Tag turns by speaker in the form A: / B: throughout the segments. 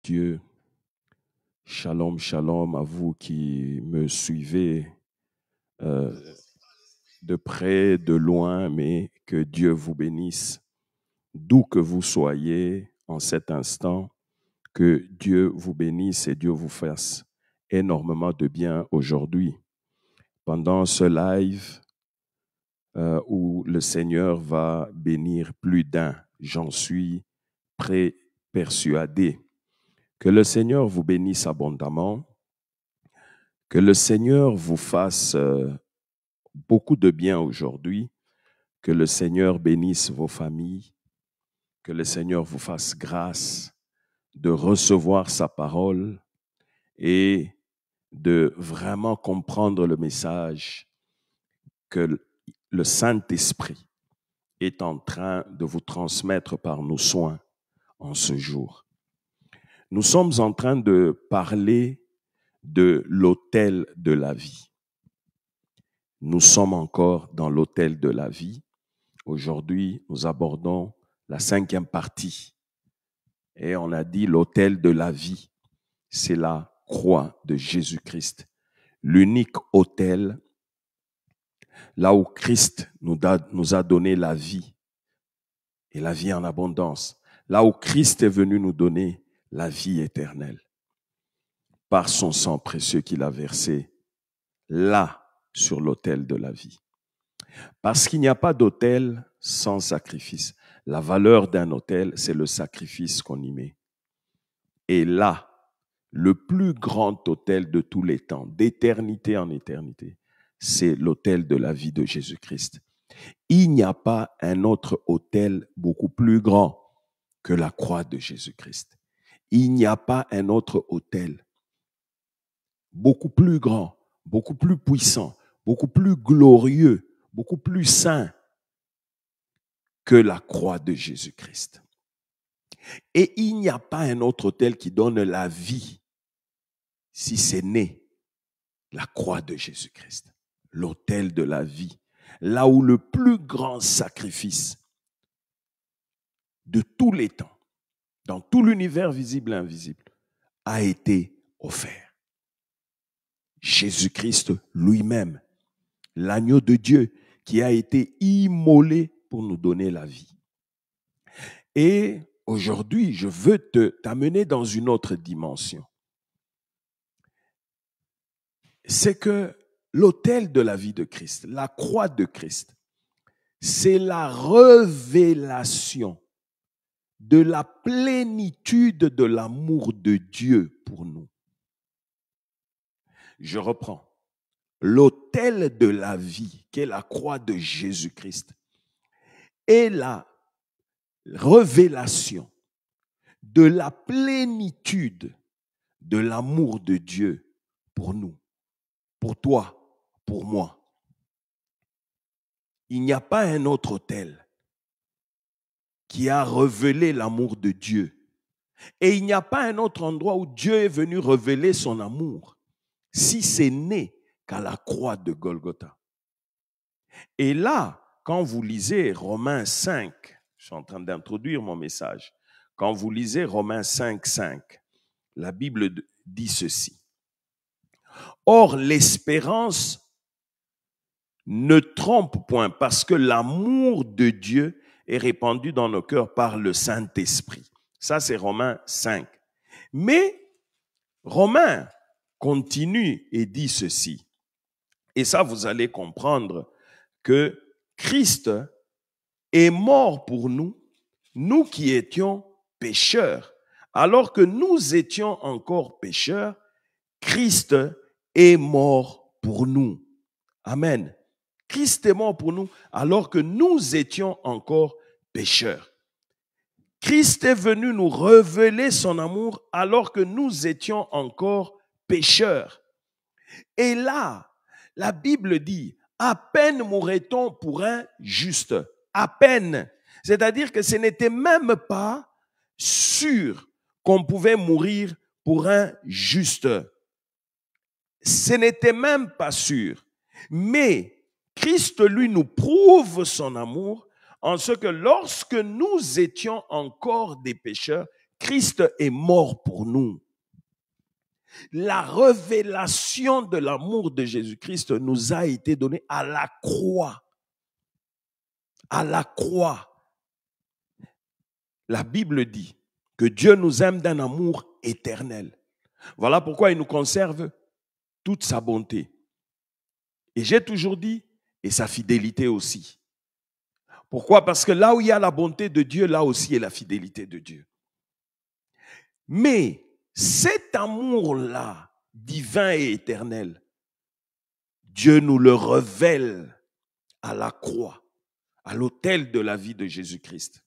A: Dieu. Shalom, shalom à vous qui me suivez de près, de loin, mais que Dieu vous bénisse. D'où que vous soyez en cet instant, que Dieu vous bénisse et Dieu vous fasse énormément de bien aujourd'hui. Pendant ce live où le Seigneur va bénir plus d'un, j'en suis persuadé. Que le Seigneur vous bénisse abondamment, que le Seigneur vous fasse beaucoup de bien aujourd'hui, que le Seigneur bénisse vos familles, que le Seigneur vous fasse grâce de recevoir sa parole et de vraiment comprendre le message que le Saint-Esprit est en train de vous transmettre par nos soins en ce jour. Nous sommes en train de parler de l'autel de la vie. Nous sommes encore dans l'autel de la vie. Aujourd'hui, nous abordons la 5e partie. Et on a dit l'autel de la vie, c'est la croix de Jésus-Christ. L'unique autel, là où Christ nous a donné la vie, et la vie en abondance. Là où Christ est venu nous donner la vie éternelle. Par son sang précieux qu'il a versé, là, sur l'autel de la vie. Parce qu'il n'y a pas d'autel sans sacrifice. La valeur d'un autel, c'est le sacrifice qu'on y met. Et là, le plus grand autel de tous les temps, d'éternité en éternité, c'est l'autel de la vie de Jésus-Christ. Il n'y a pas un autre autel beaucoup plus grand que la croix de Jésus-Christ. Il n'y a pas un autre autel beaucoup plus grand, beaucoup plus puissant, beaucoup plus glorieux, beaucoup plus saint que la croix de Jésus-Christ. Et il n'y a pas un autre autel qui donne la vie si ce n'est la croix de Jésus-Christ, l'autel de la vie, là où le plus grand sacrifice de tous les temps, dans tout l'univers visible et invisible, a été offert. Jésus-Christ lui-même, l'agneau de Dieu qui a été immolé pour nous donner la vie. Et aujourd'hui, je veux t'amener dans une autre dimension. C'est que l'autel de la vie de Christ, la croix de Christ, c'est la révélation de la plénitude de l'amour de Dieu pour nous. Je reprends. L'autel de la vie, qui est la croix de Jésus-Christ, est la révélation de la plénitude de l'amour de Dieu pour nous, pour toi, pour moi. Il n'y a pas un autre autel qui a révélé l'amour de Dieu. Et il n'y a pas un autre endroit où Dieu est venu révéler son amour, si c'est né qu'à la croix de Golgotha. Et là, quand vous lisez Romains 5, je suis en train d'introduire mon message, quand vous lisez Romains 5, 5, la Bible dit ceci. Or, l'espérance ne trompe point parce que l'amour de Dieu est répandu dans nos cœurs par le Saint-Esprit. Ça, c'est Romains 5. Mais Romains continue et dit ceci. Et ça, vous allez comprendre que Christ est mort pour nous, nous qui étions pécheurs. Alors que nous étions encore pécheurs, Christ est mort pour nous. Amen. Christ est mort pour nous alors que nous étions encore pécheurs. Christ est venu nous révéler son amour alors que nous étions encore pécheurs. Et là, la Bible dit, à peine mourrait-on pour un juste. À peine. C'est-à-dire que ce n'était même pas sûr qu'on pouvait mourir pour un juste. Ce n'était même pas sûr. Mais Christ, lui, nous prouve son amour en ce que lorsque nous étions encore des pécheurs, Christ est mort pour nous. La révélation de l'amour de Jésus-Christ nous a été donnée à la croix. À la croix. La Bible dit que Dieu nous aime d'un amour éternel. Voilà pourquoi il nous conserve toute sa bonté. Et j'ai toujours dit, et sa fidélité aussi. Pourquoi? Parce que là où il y a la bonté de Dieu, là aussi est la fidélité de Dieu. Mais cet amour-là, divin et éternel, Dieu nous le révèle à la croix, à l'autel de la vie de Jésus-Christ.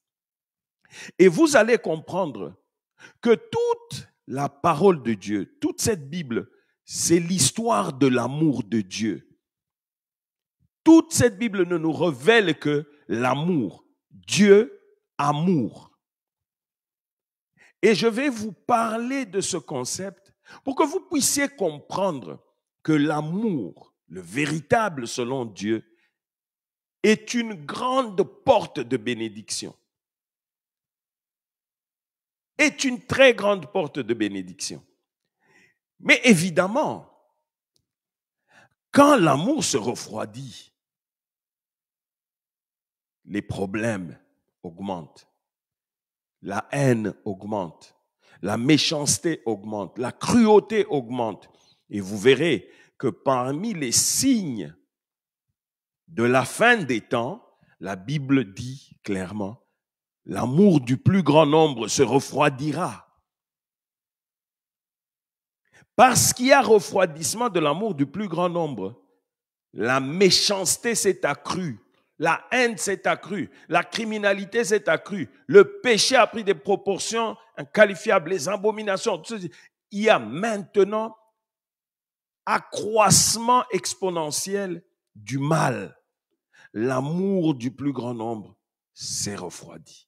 A: Et vous allez comprendre que toute la parole de Dieu, toute cette Bible, c'est l'histoire de l'amour de Dieu. Toute cette Bible ne nous révèle que l'amour. Dieu, amour. Et je vais vous parler de ce concept pour que vous puissiez comprendre que l'amour, le véritable selon Dieu, est une grande porte de bénédiction. Est une très grande porte de bénédiction. Mais évidemment, quand l'amour se refroidit, les problèmes augmentent. La haine augmente. La méchanceté augmente. La cruauté augmente. Et vous verrez que parmi les signes de la fin des temps, la Bible dit clairement, l'amour du plus grand nombre se refroidira. Parce qu'il y a refroidissement de l'amour du plus grand nombre, la méchanceté s'est accrue, la haine s'est accrue, la criminalité s'est accrue, le péché a pris des proportions inqualifiables, les abominations. Il y a maintenant accroissement exponentiel du mal. L'amour du plus grand nombre s'est refroidi.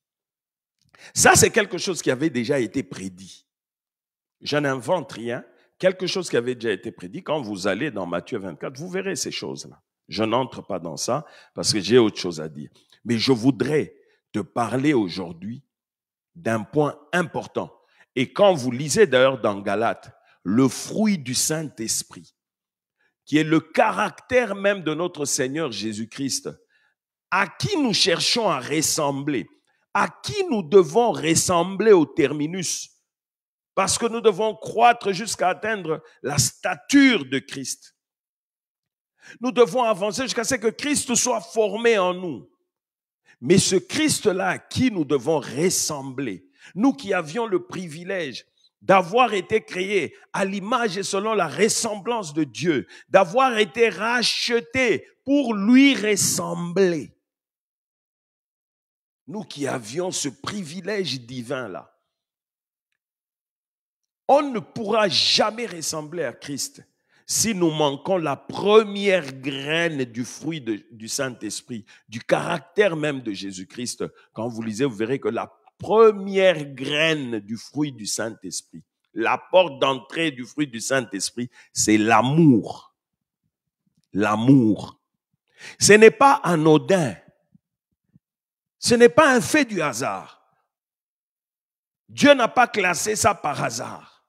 A: Ça, c'est quelque chose qui avait déjà été prédit. Je n'invente rien. Quelque chose qui avait déjà été prédit. Quand vous allez dans Matthieu 24, vous verrez ces choses-là. Je n'entre pas dans ça parce que j'ai autre chose à dire. Mais je voudrais te parler aujourd'hui d'un point important. Et quand vous lisez d'ailleurs dans Galates, le fruit du Saint-Esprit, qui est le caractère même de notre Seigneur Jésus-Christ, à qui nous cherchons à ressembler, à qui nous devons ressembler au terminus, parce que nous devons croître jusqu'à atteindre la stature de Christ. Nous devons avancer jusqu'à ce que Christ soit formé en nous. Mais ce Christ-là à qui nous devons ressembler, nous qui avions le privilège d'avoir été créés à l'image et selon la ressemblance de Dieu, d'avoir été rachetés pour lui ressembler. Nous qui avions ce privilège divin-là, on ne pourra jamais ressembler à Christ si nous manquons la première graine du fruit du Saint-Esprit, du caractère même de Jésus-Christ. Quand vous lisez, vous verrez que la première graine du fruit du Saint-Esprit, la porte d'entrée du fruit du Saint-Esprit, c'est l'amour. L'amour. Ce n'est pas anodin. Ce n'est pas un fait du hasard. Dieu n'a pas classé ça par hasard.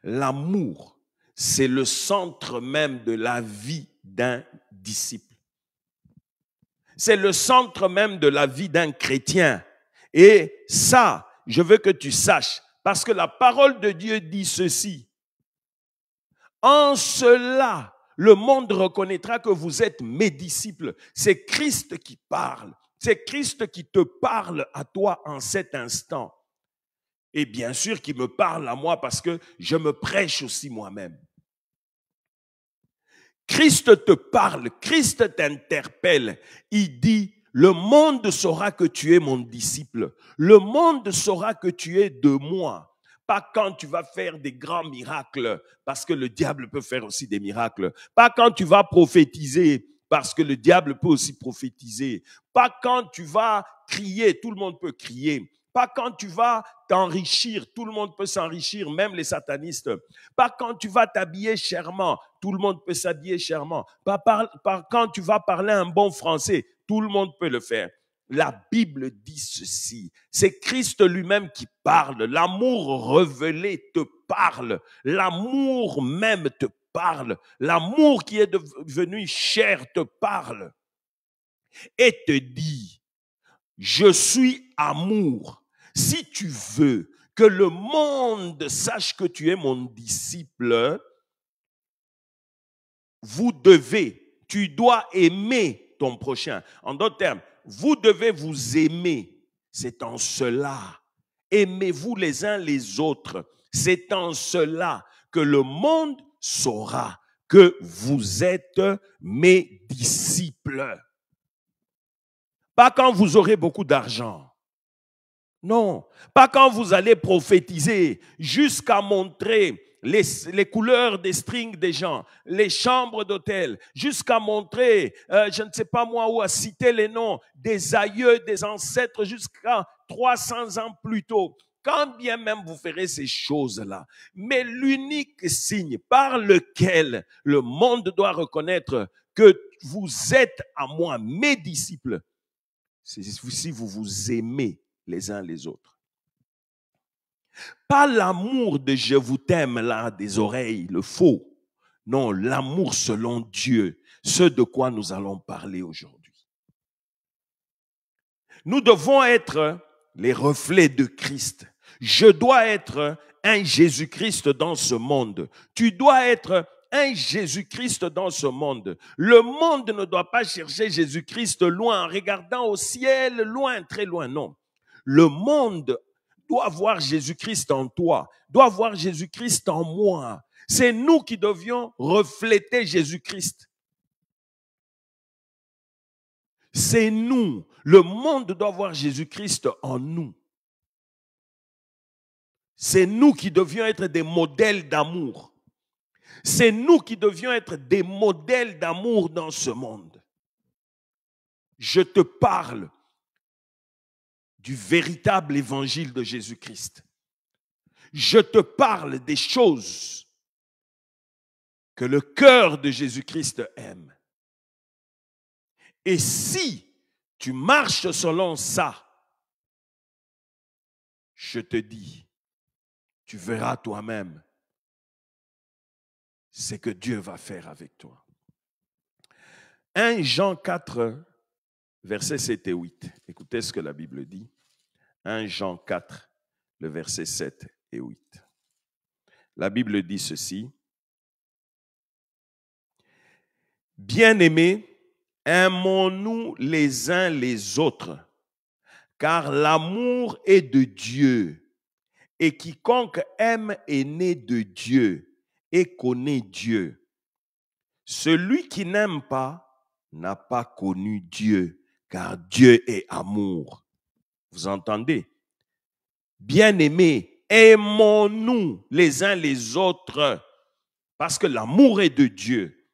A: L'amour, c'est le centre même de la vie d'un disciple. C'est le centre même de la vie d'un chrétien. Et ça, je veux que tu saches, parce que la parole de Dieu dit ceci. En cela, le monde reconnaîtra que vous êtes mes disciples. C'est Christ qui parle. C'est Christ qui te parle à toi en cet instant. Et bien sûr qu'il me parle à moi parce que je me prêche aussi moi-même. Christ te parle, Christ t'interpelle. Il dit, le monde saura que tu es mon disciple. Le monde saura que tu es de moi. Pas quand tu vas faire des grands miracles, parce que le diable peut faire aussi des miracles. Pas quand tu vas prophétiser, parce que le diable peut aussi prophétiser. Pas quand tu vas crier, tout le monde peut crier. Pas quand tu vas t'enrichir, tout le monde peut s'enrichir, même les satanistes. Pas quand tu vas t'habiller chèrement, tout le monde peut s'habiller chèrement. Pas quand tu vas parler un bon français, tout le monde peut le faire. la Bible dit ceci. C'est Christ lui-même qui parle. L'amour révélé te parle. L'amour même te parle. L'amour qui est devenu chair te parle. Et te dit, je suis amour. Si tu veux que le monde sache que tu es mon disciple, tu dois aimer ton prochain. En d'autres termes, vous devez vous aimer. C'est en cela. Aimez-vous les uns les autres. C'est en cela que le monde saura que vous êtes mes disciples. Pas quand vous aurez beaucoup d'argent. Non, pas quand vous allez prophétiser jusqu'à montrer les couleurs des strings des gens, les chambres d'hôtel, jusqu'à montrer, je ne sais pas moi où, à citer les noms des aïeux, des ancêtres jusqu'à 300 ans plus tôt. Quand bien même vous ferez ces choses-là, mais l'unique signe par lequel le monde doit reconnaître que vous êtes à moi, mes disciples, c'est si vous vous aimez les uns les autres. Pas l'amour de je vous t'aime là des oreilles, le faux. Non, l'amour selon Dieu, ce de quoi nous allons parler aujourd'hui. Nous devons être les reflets de Christ. Je dois être un Jésus-Christ dans ce monde. Tu dois être un Jésus-Christ dans ce monde. Le monde ne doit pas chercher Jésus-Christ loin, en regardant au ciel, loin, très loin, non. Le monde doit voir Jésus-Christ en toi, doit voir Jésus-Christ en moi. C'est nous qui devions refléter Jésus-Christ. C'est nous. Le monde doit voir Jésus-Christ en nous. C'est nous qui devions être des modèles d'amour. C'est nous qui devions être des modèles d'amour dans ce monde. Je te parle du véritable évangile de Jésus-Christ. Je te parle des choses que le cœur de Jésus-Christ aime. Et si tu marches selon ça, je te dis, tu verras toi-même ce que Dieu va faire avec toi. 1 Jean 4, versets 7 et 8. Écoutez ce que la Bible dit. 1 Jean 4, le verset 7 et 8. La Bible dit ceci. Bien-aimés, aimons-nous les uns les autres, car l'amour est de Dieu, et quiconque aime est né de Dieu et connaît Dieu. Celui qui n'aime pas n'a pas connu Dieu, car Dieu est amour. Vous entendez? Bien-aimés, aimons-nous les uns les autres, parce que l'amour est de Dieu.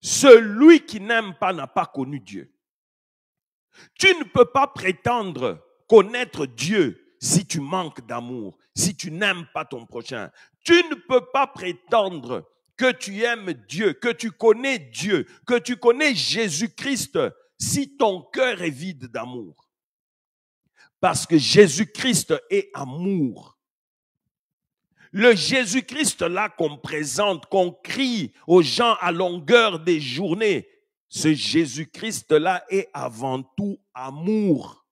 A: Celui qui n'aime pas n'a pas connu Dieu. Tu ne peux pas prétendre connaître Dieu si tu manques d'amour, si tu n'aimes pas ton prochain. Tu ne peux pas prétendre que tu aimes Dieu, que tu connais Dieu, que tu connais Jésus-Christ si ton cœur est vide d'amour. Parce que Jésus-Christ est amour. Le Jésus-Christ là qu'on présente, qu'on crie aux gens à longueur des journées, ce Jésus-Christ là est avant tout amour.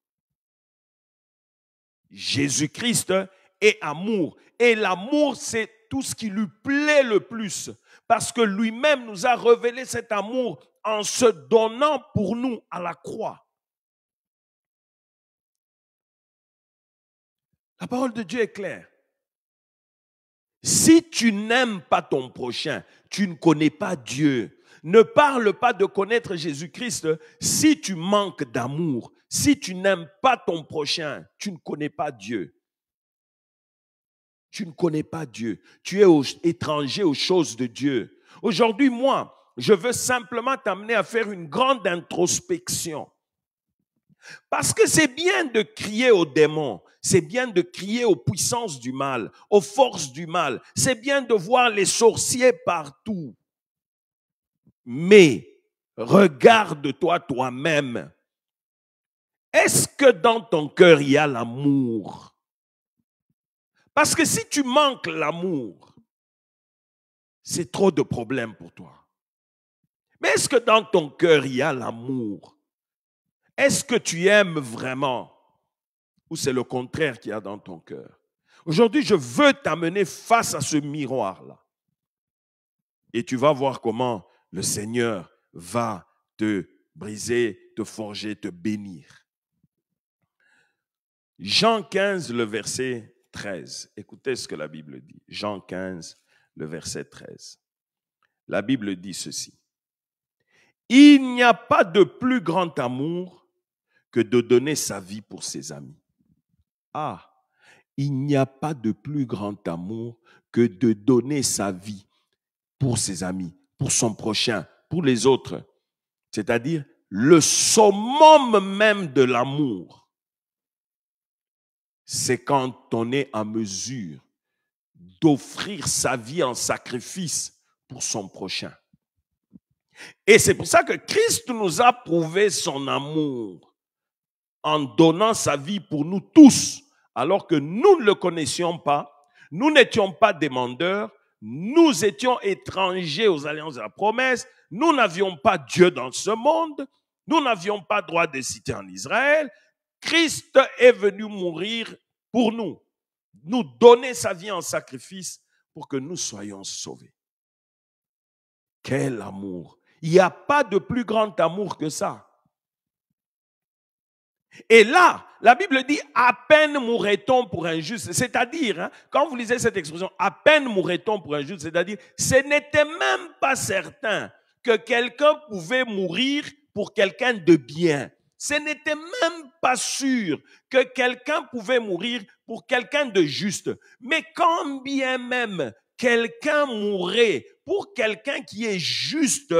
A: Jésus-Christ est amour. Et l'amour, c'est tout ce qui lui plaît le plus. Parce que lui-même nous a révélé cet amour en se donnant pour nous à la croix. La parole de Dieu est claire. Si tu n'aimes pas ton prochain, tu ne connais pas Dieu. Ne parle pas de connaître Jésus-Christ si tu manques d'amour. Si tu n'aimes pas ton prochain, tu ne connais pas Dieu. Tu ne connais pas Dieu. Tu es étranger aux choses de Dieu. Aujourd'hui, moi, je veux simplement t'amener à faire une grande introspection. Parce que c'est bien de crier aux démons, c'est bien de crier aux puissances du mal, aux forces du mal, c'est bien de voir les sorciers partout. Mais regarde-toi toi-même. Est-ce que dans ton cœur, il y a l'amour? Parce que si tu manques l'amour, c'est trop de problèmes pour toi. Mais est-ce que dans ton cœur, il y a l'amour? Est-ce que tu aimes vraiment? Ou c'est le contraire qu'il y a dans ton cœur? Aujourd'hui, je veux t'amener face à ce miroir-là. Et tu vas voir comment le Seigneur va te briser, te forger, te bénir. Jean 15, le verset 13. Écoutez ce que la Bible dit. Jean 15, le verset 13. La Bible dit ceci. Il n'y a pas de plus grand amour que de donner sa vie pour ses amis. Ah, il n'y a pas de plus grand amour que de donner sa vie pour ses amis, pour son prochain, pour les autres. C'est-à-dire le summum même de l'amour. C'est quand on est en mesure d'offrir sa vie en sacrifice pour son prochain. Et c'est pour ça que Christ nous a prouvé son amour en donnant sa vie pour nous tous, alors que nous ne le connaissions pas, nous n'étions pas demandeurs, nous étions étrangers aux alliances de la promesse, nous n'avions pas Dieu dans ce monde, nous n'avions pas droit de cité en Israël. Christ est venu mourir pour nous, nous donner sa vie en sacrifice pour que nous soyons sauvés. Quel amour! Il n'y a pas de plus grand amour que ça. Et là, la Bible dit, à peine mourrait-on pour un juste. C'est-à-dire, quand vous lisez cette expression, à peine mourrait-on pour un juste, c'est-à-dire, ce n'était même pas certain que quelqu'un pouvait mourir pour quelqu'un de bien. Ce n'était même pas sûr que quelqu'un pouvait mourir pour quelqu'un de juste. Mais quand bien même quelqu'un mourrait pour quelqu'un qui est juste,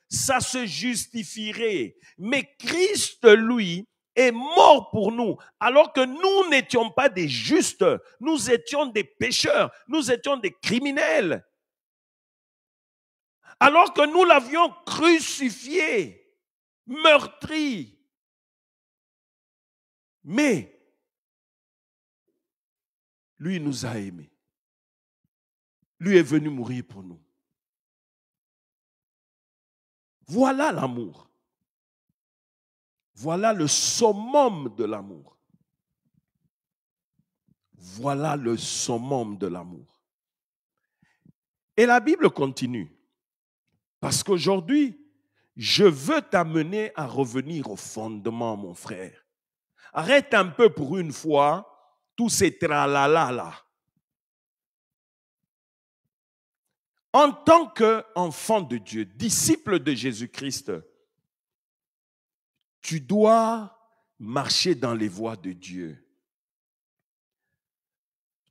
A: ça se justifierait. Mais Christ, lui, est mort pour nous, alors que nous n'étions pas des justes, nous étions des pécheurs, nous étions des criminels. Alors que nous l'avions crucifié, meurtri. Mais lui nous a aimés. Lui est venu mourir pour nous. Voilà l'amour. Voilà le summum de l'amour. Voilà le summum de l'amour. Et la Bible continue. Parce qu'aujourd'hui, je veux t'amener à revenir au fondement, mon frère. Arrête un peu pour une fois tous ces tralala là. En tant qu'enfant de Dieu, disciple de Jésus-Christ, tu dois marcher dans les voies de Dieu.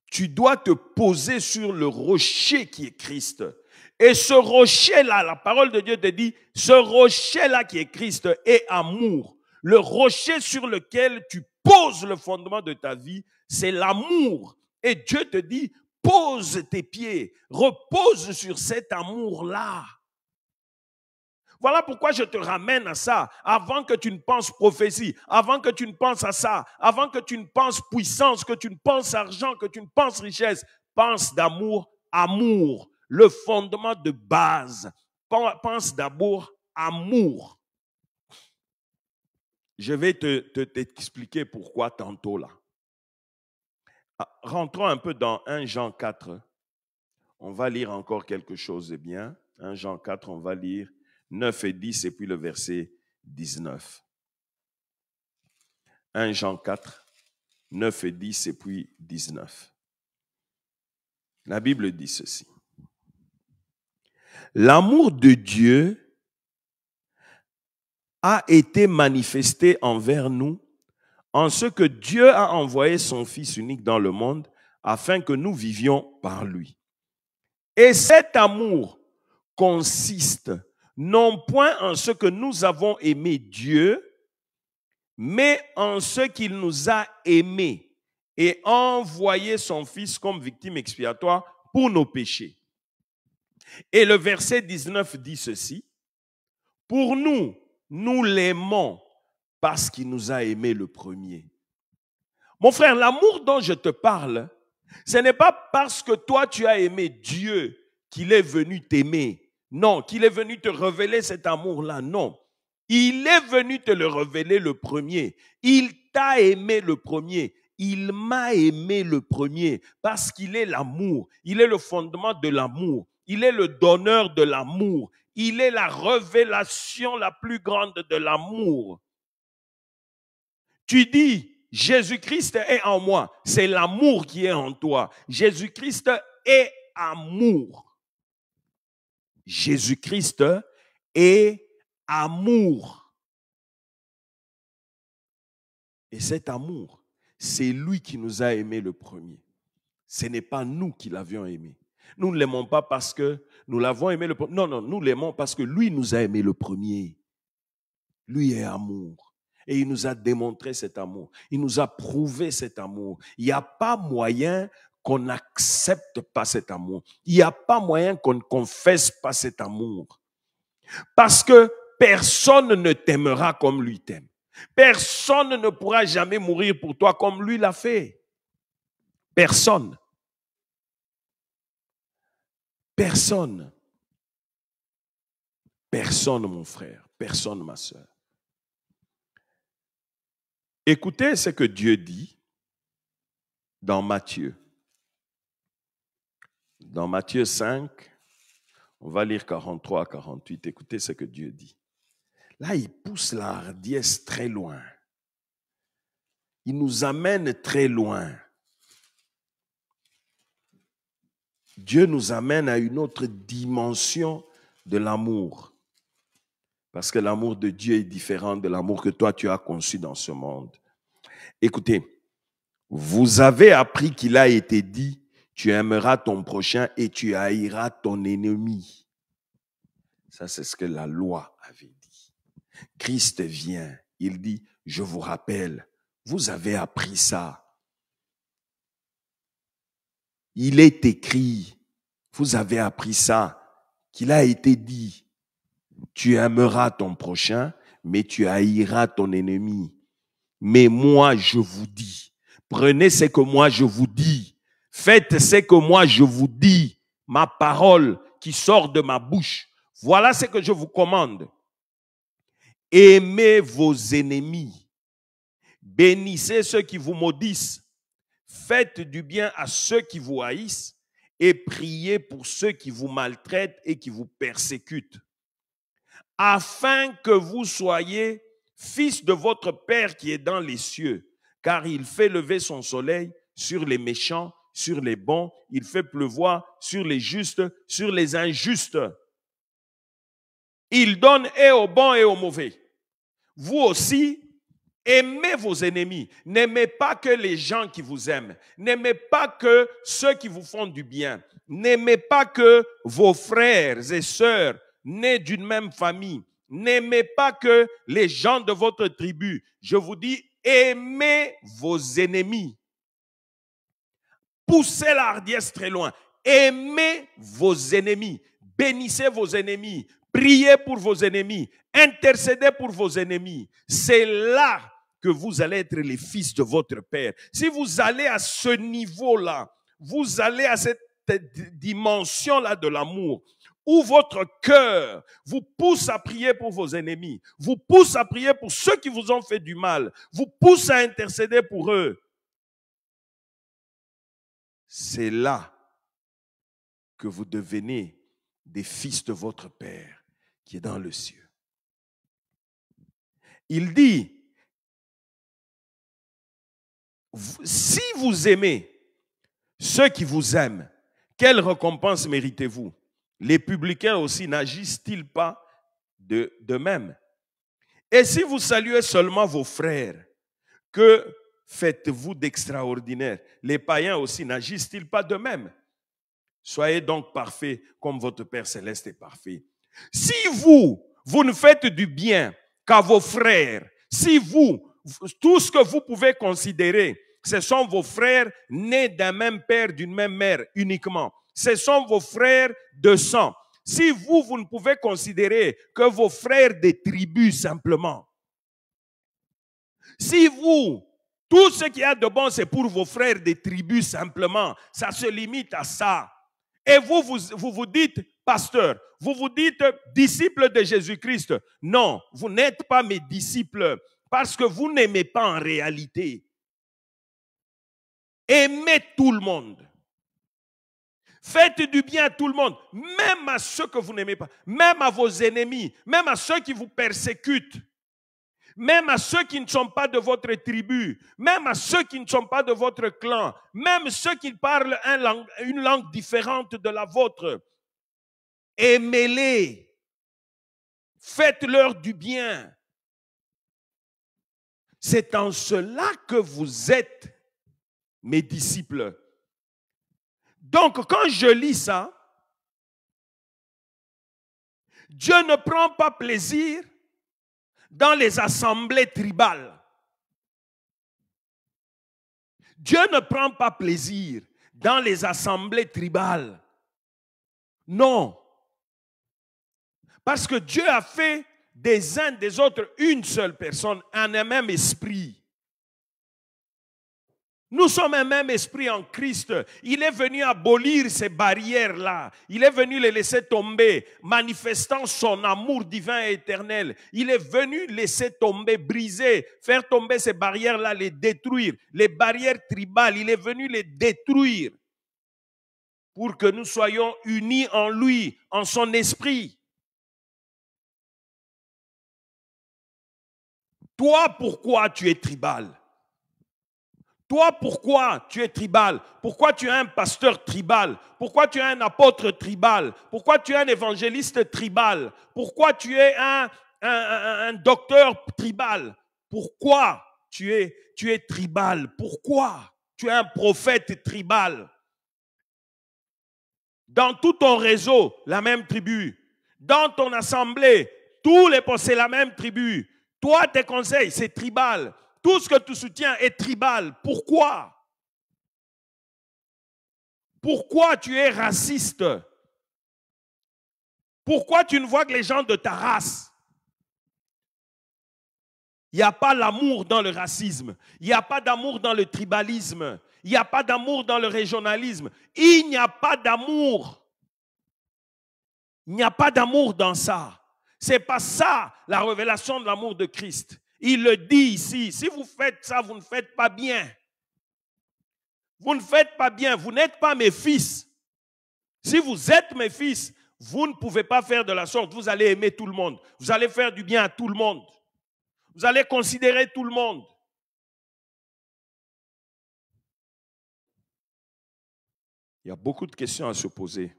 A: Tu dois te poser sur le rocher qui est Christ. Et ce rocher-là, la parole de Dieu te dit, ce rocher-là qui est Christ est amour. Le rocher sur lequel tu poses le fondement de ta vie, c'est l'amour. Et Dieu te dit, pose tes pieds, repose sur cet amour-là. Voilà pourquoi je te ramène à ça, avant que tu ne penses prophétie, avant que tu ne penses à ça, avant que tu ne penses puissance, que tu ne penses argent, que tu ne penses richesse. Pense d'amour, amour, le fondement de base. Pense d'abord amour. Je vais t'expliquer pourquoi tantôt là. Rentrons un peu dans 1 Jean 4. On va lire encore quelque chose de bien. 1 Jean 4, on va lire 9 et 10 et puis le verset 19. 1 Jean 4, 9 et 10 et puis 19. La Bible dit ceci. L'amour de Dieu a été manifesté envers nous en ce que Dieu a envoyé son Fils unique dans le monde afin que nous vivions par lui. Et cet amour consiste non point en ce que nous avons aimé Dieu, mais en ce qu'il nous a aimés et envoyé son Fils comme victime expiatoire pour nos péchés. Et le verset 19 dit ceci, « Pour nous, nous l'aimons parce qu'il nous a aimés le premier. Mon frère, l'amour dont je te parle, ce n'est pas parce que toi tu as aimé Dieu qu'il est venu t'aimer. Non, qu'il est venu te révéler cet amour-là. Non. Il est venu te le révéler le premier. Il t'a aimé le premier. Il m'a aimé le premier parce qu'il est l'amour. Il est le fondement de l'amour. Il est le donneur de l'amour. Il est la révélation la plus grande de l'amour. Tu dis, Jésus-Christ est en moi. C'est l'amour qui est en toi. Jésus-Christ est amour. Jésus-Christ est amour. Et cet amour, c'est lui qui nous a aimés le premier. Ce n'est pas nous qui l'avions aimé. Nous ne l'aimons pas parce que nous l'avons aimé le premier. Non, non, nous l'aimons parce que lui nous a aimés le premier. Lui est amour. Et il nous a démontré cet amour. Il nous a prouvé cet amour. Il n'y a pas moyen qu'on n'accepte pas cet amour. Il n'y a pas moyen qu'on ne confesse pas cet amour. Parce que personne ne t'aimera comme lui t'aime. Personne ne pourra jamais mourir pour toi comme lui l'a fait. Personne. Personne. Personne, mon frère. Personne, ma soeur. Écoutez ce que Dieu dit dans Matthieu. Dans Matthieu 5, on va lire 43 à 48. Écoutez ce que Dieu dit. Là, il pousse la hardiesse très loin. Il nous amène très loin. Dieu nous amène à une autre dimension de l'amour. Parce que l'amour de Dieu est différent de l'amour que toi tu as conçu dans ce monde. Écoutez, vous avez appris qu'il a été dit, tu aimeras ton prochain et tu haïras ton ennemi. Ça, c'est ce que la loi avait dit. Christ vient, il dit, je vous rappelle, vous avez appris ça. Il est écrit, vous avez appris ça, qu'il a été dit, tu aimeras ton prochain, mais tu haïras ton ennemi. Mais moi, je vous dis, prenez ce que moi je vous dis, faites ce que moi je vous dis, ma parole qui sort de ma bouche. Voilà ce que je vous commande. Aimez vos ennemis, bénissez ceux qui vous maudissent, faites du bien à ceux qui vous haïssent et priez pour ceux qui vous maltraitent et qui vous persécutent, afin que vous soyez fils de votre Père qui est dans les cieux, car il fait lever son soleil sur les méchants, sur les bons, il fait pleuvoir sur les justes, sur les injustes. Il donne et aux bons et aux mauvais. Vous aussi, aimez vos ennemis. N'aimez pas que les gens qui vous aiment. N'aimez pas que ceux qui vous font du bien. N'aimez pas que vos frères et sœurs nés d'une même famille. N'aimez pas que les gens de votre tribu. Je vous dis, aimez vos ennemis. Poussez la hardiesse très loin. Aimez vos ennemis. Bénissez vos ennemis. Priez pour vos ennemis. Intercédez pour vos ennemis. C'est là que vous allez être les fils de votre Père. Si vous allez à ce niveau-là, vous allez à cette dimension-là de l'amour, où votre cœur vous pousse à prier pour vos ennemis, vous pousse à prier pour ceux qui vous ont fait du mal, vous pousse à intercéder pour eux. C'est là que vous devenez des fils de votre Père qui est dans le ciel. Il dit, si vous aimez ceux qui vous aiment, quelle récompense méritez-vous? Les publicains aussi n'agissent-ils pas de même? Et si vous saluez seulement vos frères, que faites-vous d'extraordinaire? Les païens aussi n'agissent-ils pas de même? Soyez donc parfaits comme votre Père céleste est parfait. Si vous ne faites du bien qu'à vos frères, si tout ce que vous pouvez considérer, ce sont vos frères nés d'un même père, d'une même mère uniquement. Ce sont vos frères de sang. Si vous ne pouvez considérer que vos frères des tribus simplement, Si vous, tout ce qu'il y a de bon, c'est pour vos frères des tribus simplement, ça se limite à ça. Et vous dites, pasteur, vous vous dites disciple de Jésus-Christ. Non, vous n'êtes pas mes disciples parce que vous n'aimez pas en réalité. Aimez tout le monde. Faites du bien à tout le monde, même à ceux que vous n'aimez pas, même à vos ennemis, même à ceux qui vous persécutent, même à ceux qui ne sont pas de votre tribu, même à ceux qui ne sont pas de votre clan, même ceux qui parlent une langue différente de la vôtre. Aimez-les. Faites-leur du bien. C'est en cela que vous êtes mes disciples. Donc, quand je lis ça, Dieu ne prend pas plaisir dans les assemblées tribales. Dieu ne prend pas plaisir dans les assemblées tribales. Non. Parce que Dieu a fait des uns des autres une seule personne, un même esprit. Nous sommes un même esprit en Christ. Il est venu abolir ces barrières-là. Il est venu les laisser tomber, manifestant son amour divin et éternel. Il est venu laisser tomber, briser, faire tomber ces barrières-là, les détruire. Les barrières tribales, il est venu les détruire pour que nous soyons unis en lui, en son esprit. Toi, pourquoi tu es tribal? Toi, pourquoi tu es tribal? Pourquoi tu es un pasteur tribal? Pourquoi tu es un apôtre tribal? Pourquoi tu es un évangéliste tribal? Pourquoi tu es un docteur tribal? Pourquoi tu es tribal? Pourquoi tu es un prophète tribal? Dans tout ton réseau, la même tribu. Dans ton assemblée, tous les postes, c'est la même tribu. Toi, tes conseils, c'est tribal. Tout ce que tu soutiens est tribal. Pourquoi? Pourquoi tu es raciste? Pourquoi tu ne vois que les gens de ta race? Il n'y a pas l'amour dans le racisme. Il n'y a pas d'amour dans le tribalisme. Il n'y a pas d'amour dans le régionalisme. Il n'y a pas d'amour. Il n'y a pas d'amour dans ça. Ce n'est pas ça la révélation de l'amour de Christ. Il le dit ici, si vous faites ça, vous ne faites pas bien. Vous ne faites pas bien, vous n'êtes pas mes fils. Si vous êtes mes fils, vous ne pouvez pas faire de la sorte. Vous allez aimer tout le monde. Vous allez faire du bien à tout le monde. Vous allez considérer tout le monde. Il y a beaucoup de questions à se poser.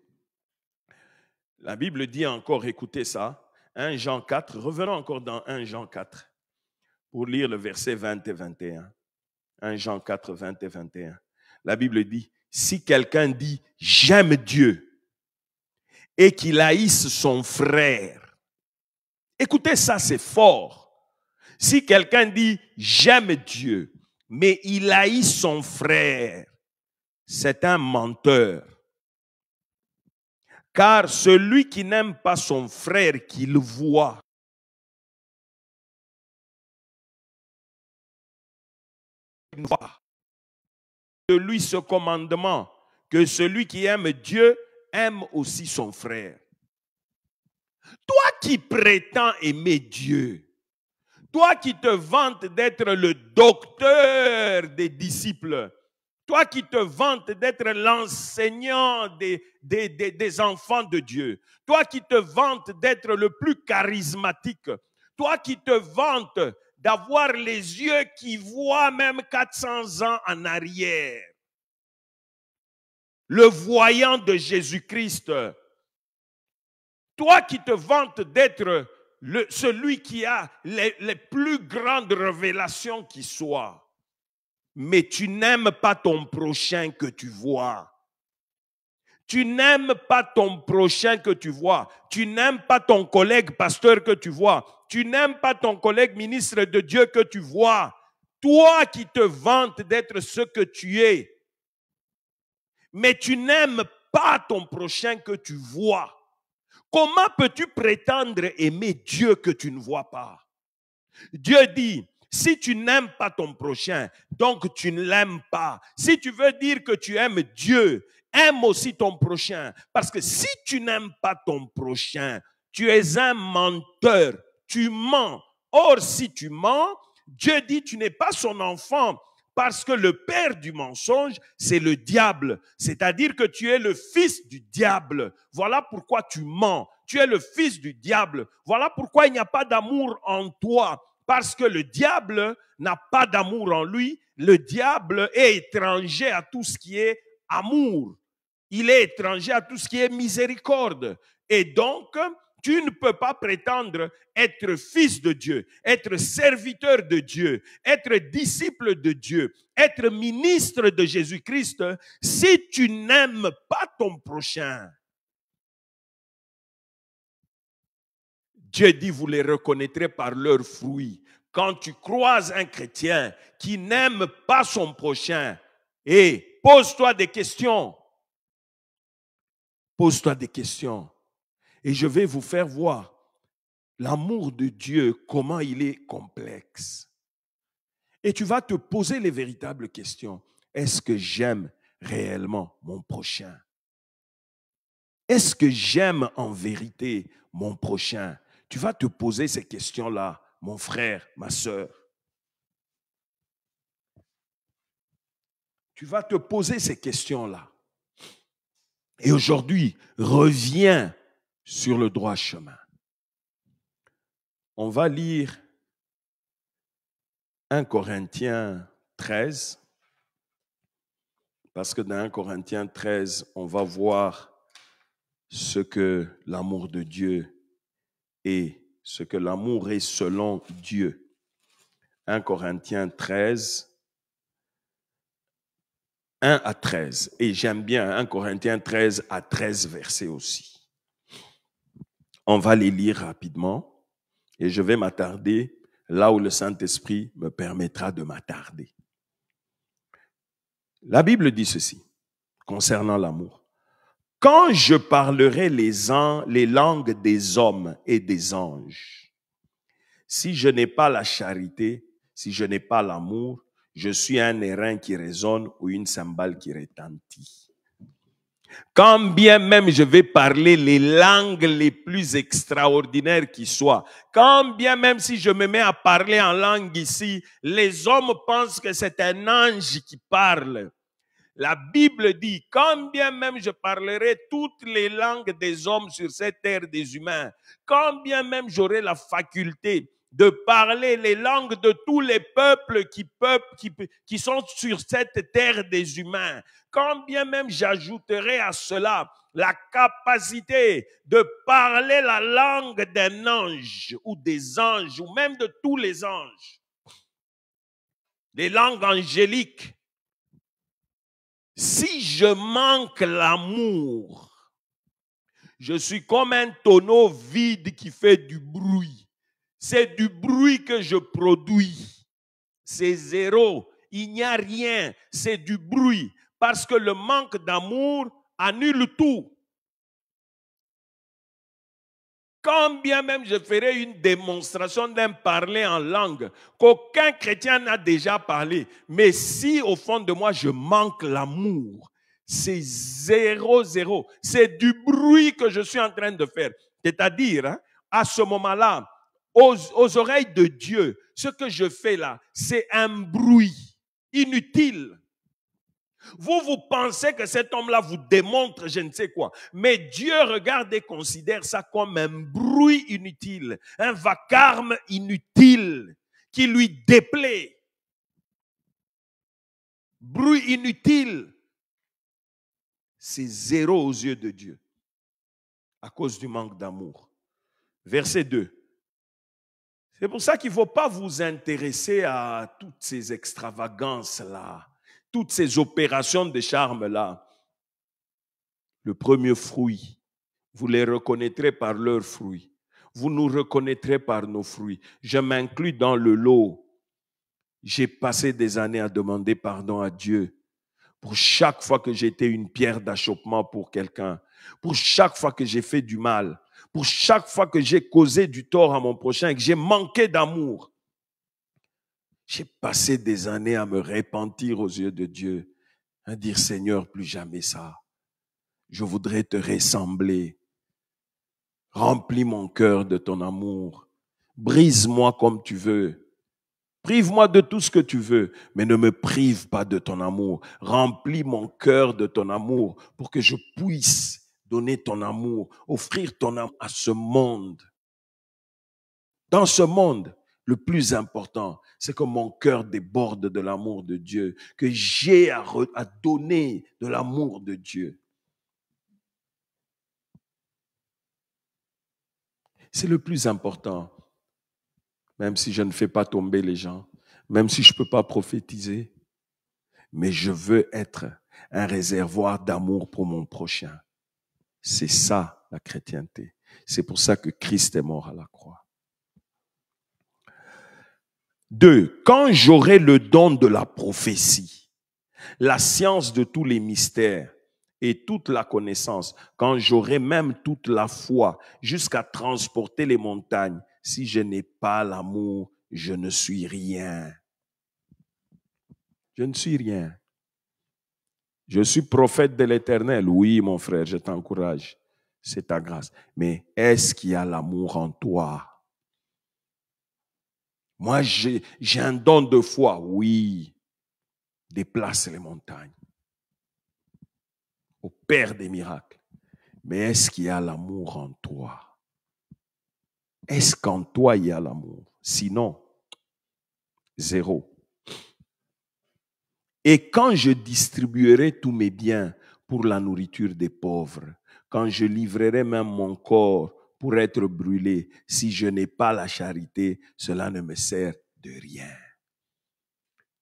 A: La Bible dit encore, écoutez ça, 1 Jean 4, revenons encore dans 1 Jean 4. Pour lire le verset 20 et 21. 1 Jean 4, 20 et 21. La Bible dit, si quelqu'un dit « j'aime Dieu » et qu'il haïsse son frère, écoutez ça, c'est fort. Si quelqu'un dit « j'aime Dieu » mais il haït son frère, c'est un menteur. Car celui qui n'aime pas son frère qu'il voit, de lui ce commandement, que celui qui aime Dieu aime aussi son frère. Toi qui prétends aimer Dieu, toi qui te vantes d'être le docteur des disciples, toi qui te vantes d'être l'enseignant des enfants de Dieu, toi qui te vantes d'être le plus charismatique, toi qui te vantes d'avoir les yeux qui voient même 400 ans en arrière. Le voyant de Jésus-Christ. Toi qui te vantes d'être celui qui a les plus grandes révélations qui soient. Mais tu n'aimes pas ton prochain que tu vois. Tu n'aimes pas ton prochain que tu vois. Tu n'aimes pas ton collègue pasteur que tu vois. Tu n'aimes pas ton collègue ministre de Dieu que tu vois. Toi qui te vantes d'être ce que tu es. Mais tu n'aimes pas ton prochain que tu vois. Comment peux-tu prétendre aimer Dieu que tu ne vois pas? Dieu dit, Si tu n'aimes pas ton prochain, donc tu ne l'aimes pas. Si tu veux dire que tu aimes Dieu, aime aussi ton prochain. Parce que si tu n'aimes pas ton prochain, tu es un menteur. Tu mens. Or, si tu mens, Dieu dit tu n'es pas son enfant. Parce que le père du mensonge, c'est le diable. C'est-à-dire que tu es le fils du diable. Voilà pourquoi tu mens. Tu es le fils du diable. Voilà pourquoi il n'y a pas d'amour en toi. Parce que le diable n'a pas d'amour en lui. Le diable est étranger à tout ce qui est amour. Il est étranger à tout ce qui est miséricorde. Et donc, tu ne peux pas prétendre être fils de Dieu, être serviteur de Dieu, être disciple de Dieu, être ministre de Jésus-Christ si tu n'aimes pas ton prochain. Dieu dit, vous les reconnaîtrez par leurs fruits. Quand tu croises un chrétien qui n'aime pas son prochain, et pose-toi des questions. Pose-toi des questions. Et je vais vous faire voir l'amour de Dieu, comment il est complexe. Et tu vas te poser les véritables questions. Est-ce que j'aime réellement mon prochain? Est-ce que j'aime en vérité mon prochain? Tu vas te poser ces questions-là, mon frère, ma sœur. Tu vas te poser ces questions-là. Et aujourd'hui, reviens sur le droit chemin. On va lire 1 Corinthiens 13, parce que dans 1 Corinthiens 13, on va voir ce que l'amour de Dieu est, ce que l'amour est selon Dieu. 1 Corinthiens 13, 1 à 13. Et j'aime bien 1 Corinthiens 13 à 13 versets aussi. On va les lire rapidement et je vais m'attarder là où le Saint-Esprit me permettra de m'attarder. La Bible dit ceci concernant l'amour. Quand je parlerai les langues des hommes et des anges, si je n'ai pas la charité, si je n'ai pas l'amour, je suis un airain qui résonne ou une cymbale qui retentit. Quand bien même je vais parler les langues les plus extraordinaires qui soient, quand bien même si je me mets à parler en langue ici, les hommes pensent que c'est un ange qui parle. La Bible dit, quand bien même je parlerai toutes les langues des hommes sur cette terre des humains, quand bien même j'aurai la faculté de parler les langues de tous les peuples qui sont sur cette terre des humains, quand bien même j'ajouterai à cela la capacité de parler la langue d'un ange ou des anges ou même de tous les anges, des langues angéliques, si je manque l'amour, je suis comme un tonneau vide qui fait du bruit. C'est du bruit que je produis. C'est zéro. Il n'y a rien. C'est du bruit. Parce que le manque d'amour annule tout. Quand bien même je ferai une démonstration d'un parler en langue qu'aucun chrétien n'a déjà parlé, mais si au fond de moi je manque l'amour, c'est zéro. C'est du bruit que je suis en train de faire. C'est-à-dire, à ce moment-là, aux oreilles de Dieu, ce que je fais là, c'est un bruit inutile. Vous pensez que cet homme-là vous démontre je ne sais quoi. Mais Dieu regarde et considère ça comme un bruit inutile, un vacarme inutile qui lui déplaît. Bruit inutile. C'est zéro aux yeux de Dieu à cause du manque d'amour. Verset 2. C'est pour ça qu'il ne faut pas vous intéresser à toutes ces extravagances-là, toutes ces opérations de charme-là. Le premier fruit, vous les reconnaîtrez par leurs fruits. Vous nous reconnaîtrez par nos fruits. Je m'inclus dans le lot. J'ai passé des années à demander pardon à Dieu pour chaque fois que j'étais une pierre d'achoppement pour quelqu'un, pour chaque fois que j'ai fait du mal, pour chaque fois que j'ai causé du tort à mon prochain et que j'ai manqué d'amour. J'ai passé des années à me repentir aux yeux de Dieu, à dire Seigneur, plus jamais ça. Je voudrais te ressembler. Remplis mon cœur de ton amour. Brise-moi comme tu veux. Prive-moi de tout ce que tu veux, mais ne me prive pas de ton amour. Remplis mon cœur de ton amour pour que je puisse donner ton amour, offrir ton amour à ce monde. Dans ce monde, le plus important, c'est que mon cœur déborde de l'amour de Dieu, que j'ai à donner de l'amour de Dieu. C'est le plus important. Même si je ne fais pas tomber les gens, même si je ne peux pas prophétiser, mais je veux être un réservoir d'amour pour mon prochain. C'est ça, la chrétienté. C'est pour ça que Christ est mort à la croix. 2. Quand j'aurai le don de la prophétie, la science de tous les mystères et toute la connaissance, quand j'aurai même toute la foi jusqu'à transporter les montagnes, si je n'ai pas l'amour, je ne suis rien. Je ne suis rien. Je suis prophète de l'Éternel. Oui, mon frère, je t'encourage. C'est ta grâce. Mais est-ce qu'il y a l'amour en toi? Moi, j'ai un don de foi. Oui. Déplace les montagnes. Opère des miracles. Mais est-ce qu'il y a l'amour en toi? Est-ce qu'en toi, il y a l'amour? Sinon, zéro. Et quand je distribuerai tous mes biens pour la nourriture des pauvres, quand je livrerai même mon corps pour être brûlé, si je n'ai pas la charité, cela ne me sert de rien.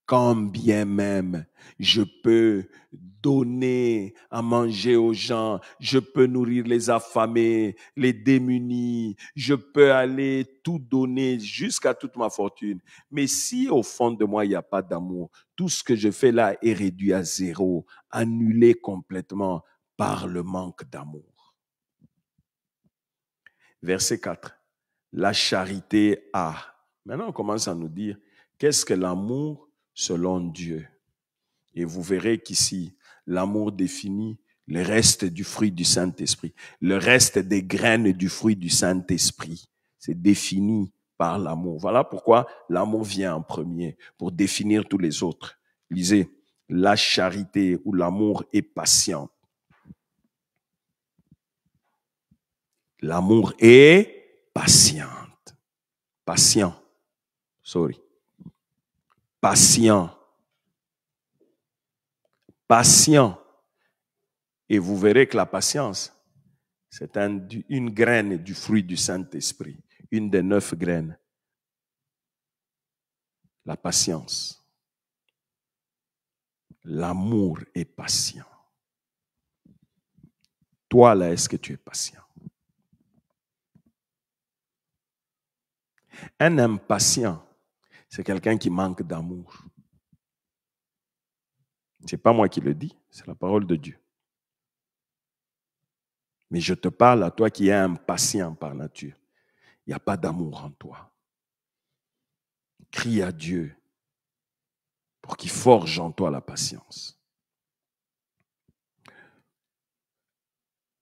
A: Quand bien même je peux donner à manger aux gens, je peux nourrir les affamés, les démunis, je peux aller tout donner jusqu'à toute ma fortune. Mais si au fond de moi, il n'y a pas d'amour, tout ce que je fais là est réduit à zéro, annulé complètement par le manque d'amour. Verset 4. La charité a. Maintenant, on commence à nous dire, qu'est-ce que l'amour selon Dieu? Et vous verrez qu'ici, l'amour définit le reste du fruit du Saint-Esprit. Le reste des graines du fruit du Saint-Esprit, c'est défini par l'amour. Voilà pourquoi l'amour vient en premier, pour définir tous les autres. Lisez, la charité ou l'amour est patient. L'amour est patiente. Patient. Sorry. Patient. Patient. Et vous verrez que la patience, c'est une graine du fruit du Saint-Esprit. Une des 9 graines. La patience. L'amour est patient. Toi, là, est-ce que tu es patient? Un impatient, c'est quelqu'un qui manque d'amour. Ce n'est pas moi qui le dis, c'est la parole de Dieu. Mais je te parle à toi qui es impatient par nature. Il n'y a pas d'amour en toi. Crie à Dieu pour qu'il forge en toi la patience.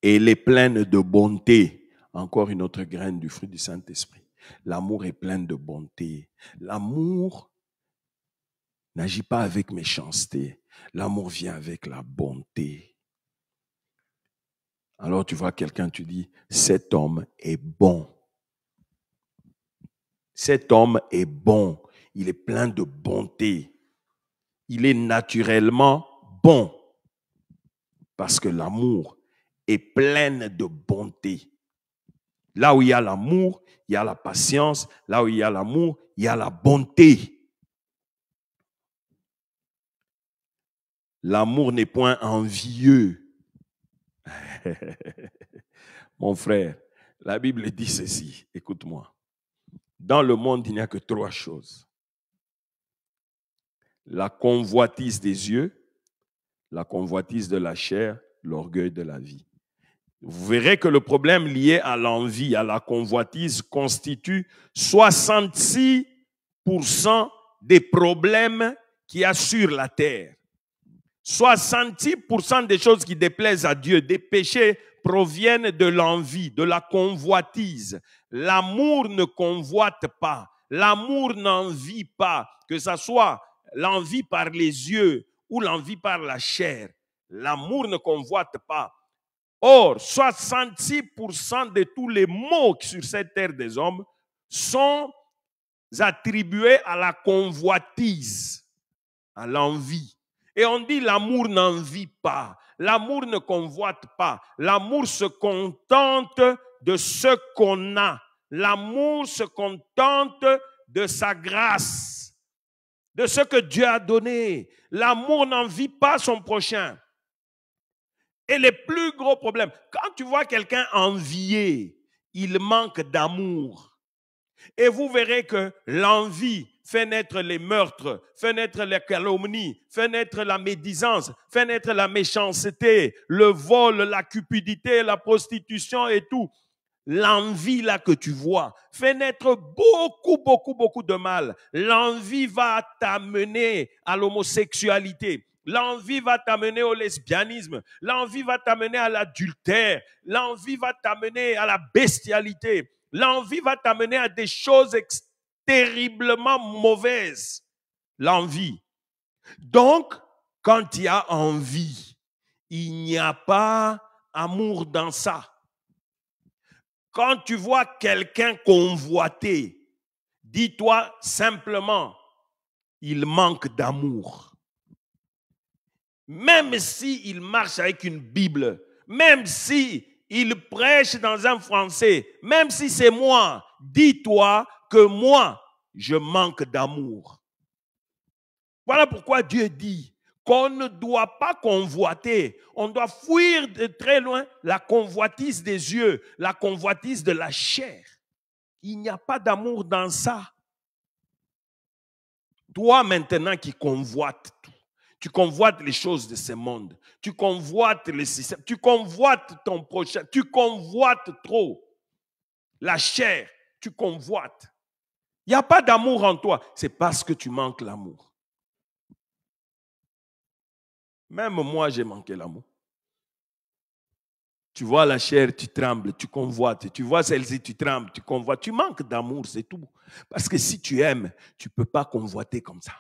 A: Et elle est pleine de bonté. Encore une autre graine du fruit du Saint-Esprit. L'amour est plein de bonté. L'amour n'agit pas avec méchanceté. L'amour vient avec la bonté. Alors tu vois quelqu'un, tu dis, cet homme est bon. Cet homme est bon. Il est plein de bonté. Il est naturellement bon. Parce que l'amour est plein de bonté. Là où il y a l'amour, il y a la patience. Là où il y a l'amour, il y a la bonté. L'amour n'est point envieux. Mon frère, la Bible dit ceci. Écoute-moi. Dans le monde, il n'y a que 3 choses. La convoitise des yeux, la convoitise de la chair, l'orgueil de la vie. Vous verrez que le problème lié à l'envie, à la convoitise, constitue 66% des problèmes qu'il y a sur la terre. 66% des choses qui déplaisent à Dieu, des péchés, proviennent de l'envie, de la convoitise. L'amour ne convoite pas. L'amour n'envie pas, que ce soit l'envie par les yeux ou l'envie par la chair. L'amour ne convoite pas. Or, 66% de tous les maux sur cette terre des hommes sont attribués à la convoitise, à l'envie. Et on dit l'amour n'envie pas, l'amour ne convoite pas, l'amour se contente de ce qu'on a, l'amour se contente de sa grâce, de ce que Dieu a donné. L'amour n'envie pas son prochain. Et les plus gros problèmes, quand tu vois quelqu'un envier, il manque d'amour. Et vous verrez que l'envie fait naître les meurtres, fait naître les calomnies, fait naître la médisance, fait naître la méchanceté, le vol, la cupidité, la prostitution et tout. L'envie là que tu vois fait naître beaucoup de mal. L'envie va t'amener à l'homosexualité. L'envie va t'amener au lesbianisme. L'envie va t'amener à l'adultère. L'envie va t'amener à la bestialité. L'envie va t'amener à des choses terriblement mauvaises. L'envie. Donc, quand il y a envie, il n'y a pas amour dans ça. Quand tu vois quelqu'un convoiter, dis-toi simplement, il manque d'amour. Même s'il marche avec une Bible, même si il prêche dans un français, même si c'est moi, dis-toi que moi, je manque d'amour. Voilà pourquoi Dieu dit qu'on ne doit pas convoiter, on doit fuir de très loin la convoitise des yeux, la convoitise de la chair. Il n'y a pas d'amour dans ça. Toi maintenant qui convoites tout, tu convoites les choses de ce monde, tu convoites les systèmes, tu convoites ton prochain, tu convoites trop la chair, tu convoites. Il n'y a pas d'amour en toi, c'est parce que tu manques l'amour. Même moi, j'ai manqué l'amour. Tu vois la chair, tu trembles, tu convoites. Tu vois celle-ci, tu trembles, tu convoites. Tu manques d'amour, c'est tout. Parce que si tu aimes, tu ne peux pas convoiter comme ça.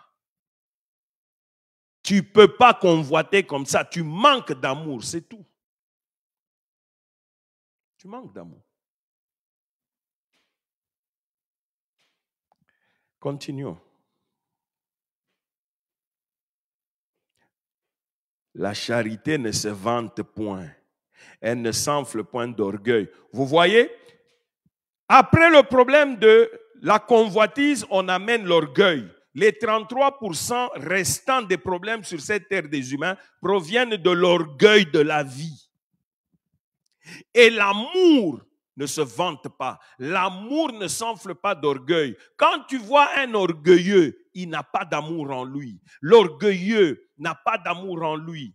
A: Tu ne peux pas convoiter comme ça. Tu manques d'amour, c'est tout. Tu manques d'amour. Continuons. La charité ne se vante point. Elle ne s'enfle point d'orgueil. Vous voyez, après le problème de la convoitise, on amène l'orgueil. Les 33% restants des problèmes sur cette terre des humains proviennent de l'orgueil de la vie. Et l'amour ne se vante pas. L'amour ne s'enfle pas d'orgueil. Quand tu vois un orgueilleux, il n'a pas d'amour en lui. L'orgueilleux n'a pas d'amour en lui.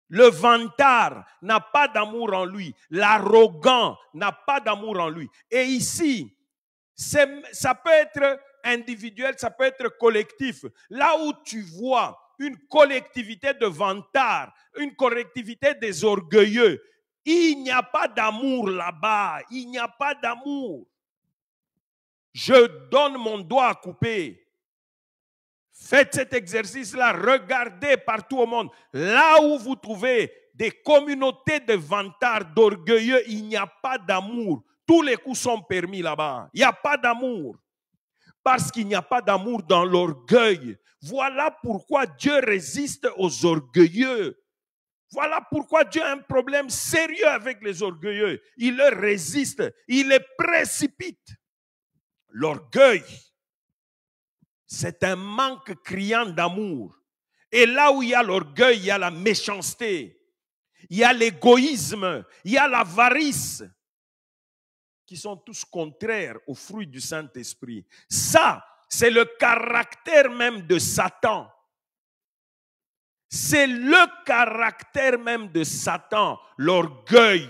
A: Le vantard n'a pas d'amour en lui. L'arrogant n'a pas d'amour en lui. Et ici, ça peut être individuel, ça peut être collectif. Là où tu vois une collectivité de vantards, une collectivité des orgueilleux, il n'y a pas d'amour là-bas. Il n'y a pas d'amour. Je donne mon doigt à couper. Faites cet exercice-là. Regardez partout au monde. Là où vous trouvez des communautés de vantards, d'orgueilleux, il n'y a pas d'amour. Tous les coups sont permis là-bas. Il n'y a pas d'amour. Parce qu'il n'y a pas d'amour dans l'orgueil. Voilà pourquoi Dieu résiste aux orgueilleux. Voilà pourquoi Dieu a un problème sérieux avec les orgueilleux. Il leur résiste, il les précipite. L'orgueil, c'est un manque criant d'amour. Et là où il y a l'orgueil, il y a la méchanceté, il y a l'égoïsme, il y a l'avarice, qui sont tous contraires aux fruits du Saint-Esprit. Ça, c'est le caractère même de Satan. C'est le caractère même de Satan, l'orgueil,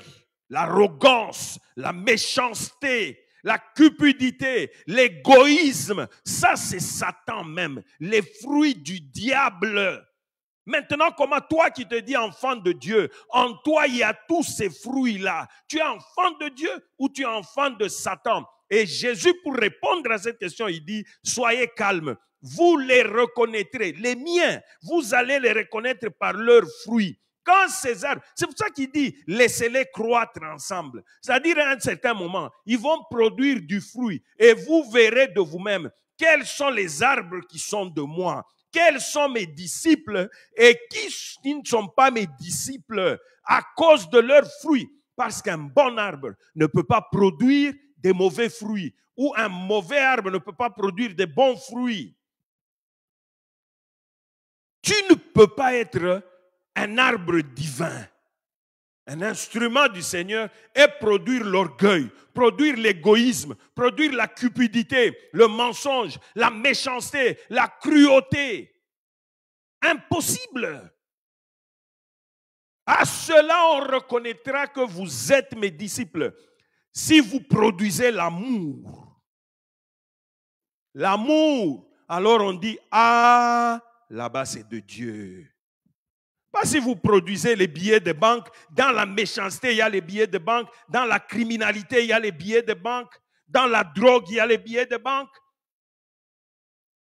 A: l'arrogance, la méchanceté, la cupidité, l'égoïsme, ça c'est Satan même, les fruits du diable. Maintenant, comment toi qui te dis enfant de Dieu, en toi il y a tous ces fruits-là. Tu es enfant de Dieu ou tu es enfant de Satan? Et Jésus, pour répondre à cette question, il dit, soyez calmes. Vous les reconnaîtrez. Les miens, vous allez les reconnaître par leurs fruits. Quand ces arbres, c'est pour ça qu'il dit, laissez-les croître ensemble. C'est-à-dire, à un certain moment, ils vont produire du fruit et vous verrez de vous-même quels sont les arbres qui sont de moi. Quels sont mes disciples et qui ne sont pas mes disciples à cause de leurs fruits. Parce qu'un bon arbre ne peut pas produire des mauvais fruits ou un mauvais arbre ne peut pas produire des bons fruits. Tu ne peux pas être un arbre divin, un instrument du Seigneur et produire l'orgueil, produire l'égoïsme, produire la cupidité, le mensonge, la méchanceté, la cruauté. Impossible. À cela, on reconnaîtra que vous êtes mes disciples si vous produisez l'amour. L'amour. Alors on dit, ah, là-bas c'est de Dieu. Pas si vous produisez les billets de banque. Dans la méchanceté, il y a les billets de banque. Dans la criminalité, il y a les billets de banque. Dans la drogue, il y a les billets de banque.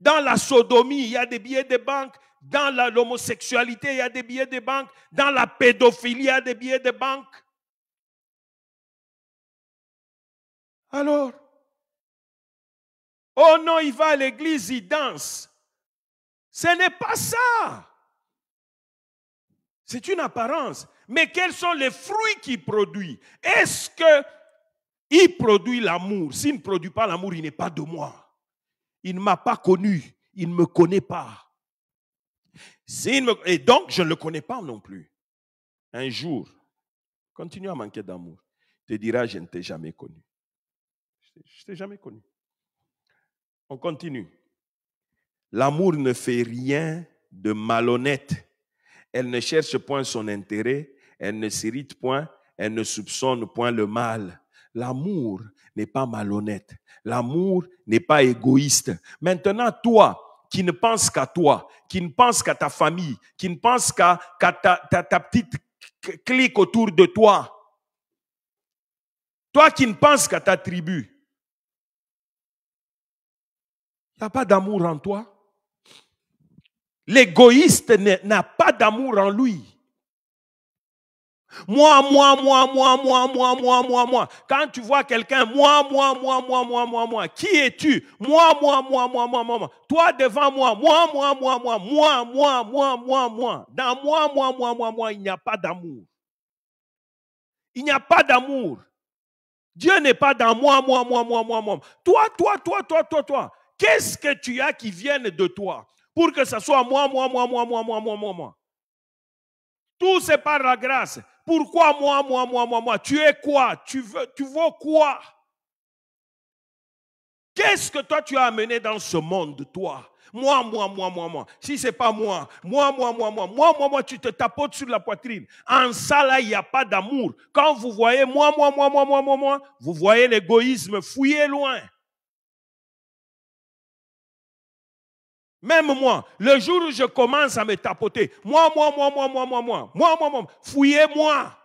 A: Dans la sodomie, il y a des billets de banque. Dans l'homosexualité, il y a des billets de banque. Dans la pédophilie, il y a des billets de banque. Alors, oh non, il va à l'église, il danse. Ce n'est pas ça. C'est une apparence. Mais quels sont les fruits qu'il produit? Est-ce qu'il produit l'amour? S'il ne produit pas l'amour, il n'est pas de moi. Il ne m'a pas connu. Il ne me connaît pas. Et donc, je ne le connais pas non plus. Un jour, continue à manquer d'amour. Tu te diras, je ne t'ai jamais connu. Je ne t'ai jamais connu. On continue. L'amour ne fait rien de malhonnête. Elle ne cherche point son intérêt. Elle ne s'irrite point. Elle ne soupçonne point le mal. L'amour n'est pas malhonnête. L'amour n'est pas égoïste. Maintenant, toi, qui ne pense qu'à toi, qui ne pense qu'à ta famille, qui ne pense qu'à ta petite clique autour de toi, toi qui ne penses qu'à ta tribu, il n'y a pas d'amour en toi. L'égoïste n'a pas d'amour en lui. Moi. Quand tu vois quelqu'un, moi. Qui es-tu? Moi. Toi devant moi. Moi. Dans moi, il n'y a pas d'amour. Il n'y a pas d'amour. Dieu n'est pas dans moi. Toi. Qu'est-ce que tu as qui vienne de toi? Pour que ce soit moi. Tout c'est par la grâce. Pourquoi moi? Tu es quoi? Tu veux quoi? Qu'est-ce que toi tu as amené dans ce monde, toi? Moi. Si c'est pas moi, tu te tapotes sur la poitrine. En ça, là, il n'y a pas d'amour. Quand vous voyez moi, vous voyez l'égoïsme. Fouillez loin. Même moi, le jour où je commence à me tapoter, moi, fouillez-moi.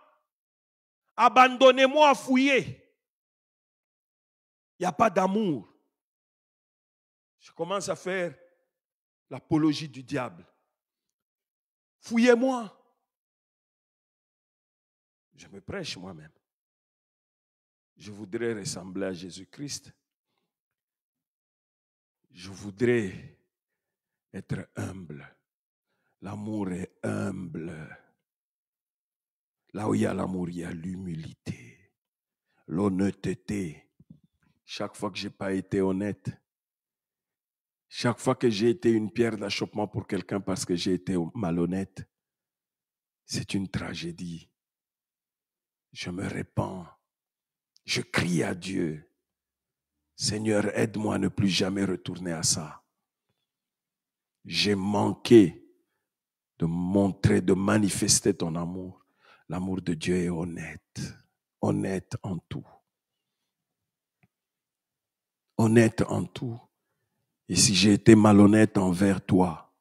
A: Abandonnez-moi à fouiller. Il n'y a pas d'amour. Je commence à faire l'apologie du diable. Fouillez-moi. Je me prêche moi-même. Je voudrais ressembler à Jésus-Christ. Je voudrais être humble. L'amour est humble. Là où il y a l'amour, il y a l'humilité, l'honnêteté. Chaque fois que je n'ai pas été honnête, chaque fois que j'ai été une pierre d'achoppement pour quelqu'un parce que j'ai été malhonnête, c'est une tragédie. Je me répands. Je crie à Dieu. Seigneur, aide-moi à ne plus jamais retourner à ça. J'ai manqué de montrer, de manifester ton amour. L'amour de Dieu est honnête en tout. honnête en tout. Et si j'ai été malhonnête envers toi,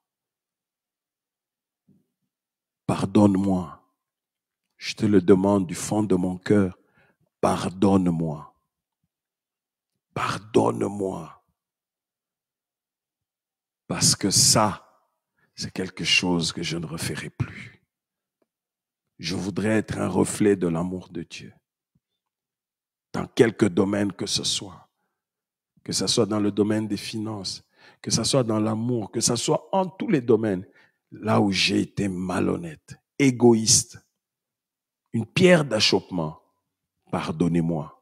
A: pardonne-moi. Je te le demande du fond de mon cœur. Pardonne-moi. Pardonne-moi. Parce que ça, c'est quelque chose que je ne referai plus. Je voudrais être un reflet de l'amour de Dieu. Dans quelque domaine que ce soit dans le domaine des finances, que ce soit dans l'amour, que ce soit en tous les domaines, là où j'ai été malhonnête, égoïste, une pierre d'achoppement, pardonnez-moi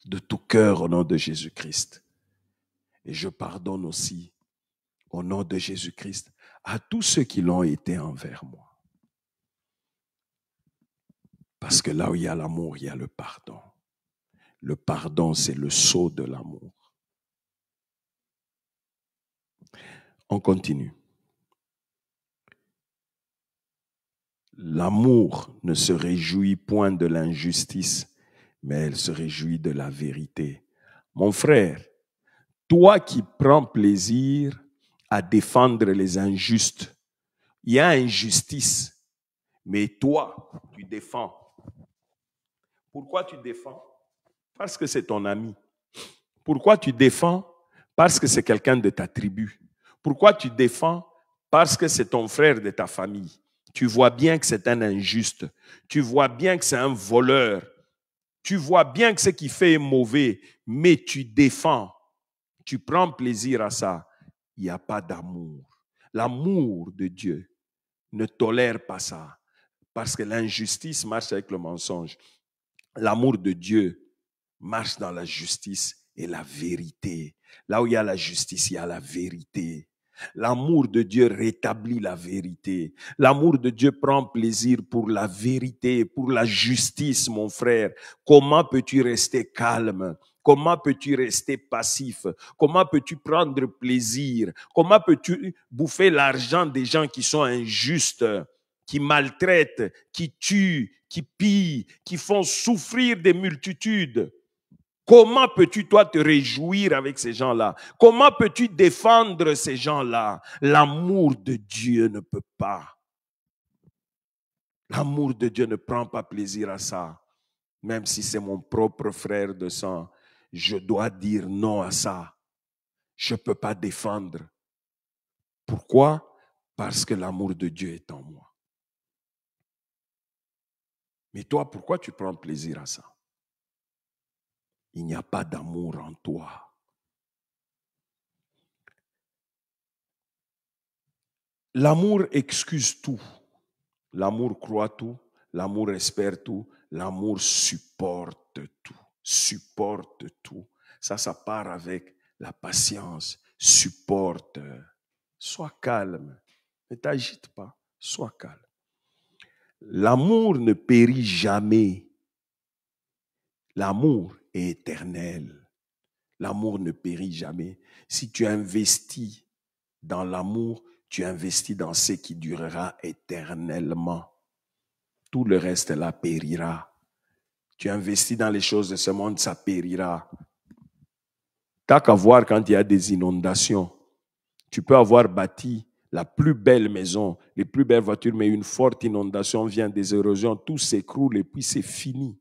A: de tout cœur au nom de Jésus-Christ. Et je pardonne aussi, au nom de Jésus-Christ, à tous ceux qui l'ont été envers moi. Parce que là où il y a l'amour, il y a le pardon. Le pardon, c'est le sceau de l'amour. On continue. L'amour ne se réjouit point de l'injustice, mais elle se réjouit de la vérité. Mon frère, toi qui prends plaisir à défendre les injustes, il y a injustice, mais toi, tu défends. Pourquoi tu défends? Parce que c'est ton ami. Pourquoi tu défends? Parce que c'est quelqu'un de ta tribu. Pourquoi tu défends? Parce que c'est ton frère de ta famille. Tu vois bien que c'est un injuste. Tu vois bien que c'est un voleur. Tu vois bien que ce qu'il fait est mauvais, mais tu défends. Tu prends plaisir à ça. Il n'y a pas d'amour. L'amour de Dieu ne tolère pas ça. Parce que l'injustice marche avec le mensonge. L'amour de Dieu marche dans la justice et la vérité. Là où il y a la justice, il y a la vérité. L'amour de Dieu rétablit la vérité. L'amour de Dieu prend plaisir pour la vérité, pour la justice, mon frère. Comment peux-tu rester calme? Comment peux-tu rester passif? Comment peux-tu prendre plaisir? Comment peux-tu bouffer l'argent des gens qui sont injustes, qui maltraitent, qui tuent, qui pillent, qui font souffrir des multitudes? Comment peux-tu, toi, te réjouir avec ces gens-là? Comment peux-tu défendre ces gens-là? L'amour de Dieu ne peut pas. L'amour de Dieu ne prend pas plaisir à ça. Même si c'est mon propre frère de sang, je dois dire non à ça. Je ne peux pas défendre. Pourquoi? Parce que l'amour de Dieu est en moi. Mais toi, pourquoi tu prends plaisir à ça? Il n'y a pas d'amour en toi. L'amour excuse tout. L'amour croit tout. L'amour espère tout. L'amour supporte tout. Supporte tout. Ça part avec la patience. Supporte. Sois calme. Ne t'agite pas. Sois calme. L'amour ne périt jamais. L'amour est éternel. L'amour ne périt jamais. Si tu investis dans l'amour, tu investis dans ce qui durera éternellement. Tout le reste là périra. Tu investis dans les choses de ce monde, ça périra. T'as qu'à voir quand il y a des inondations. Tu peux avoir bâti la plus belle maison, les plus belles voitures, mais une forte inondation vient, des érosions, tout s'écroule et puis c'est fini.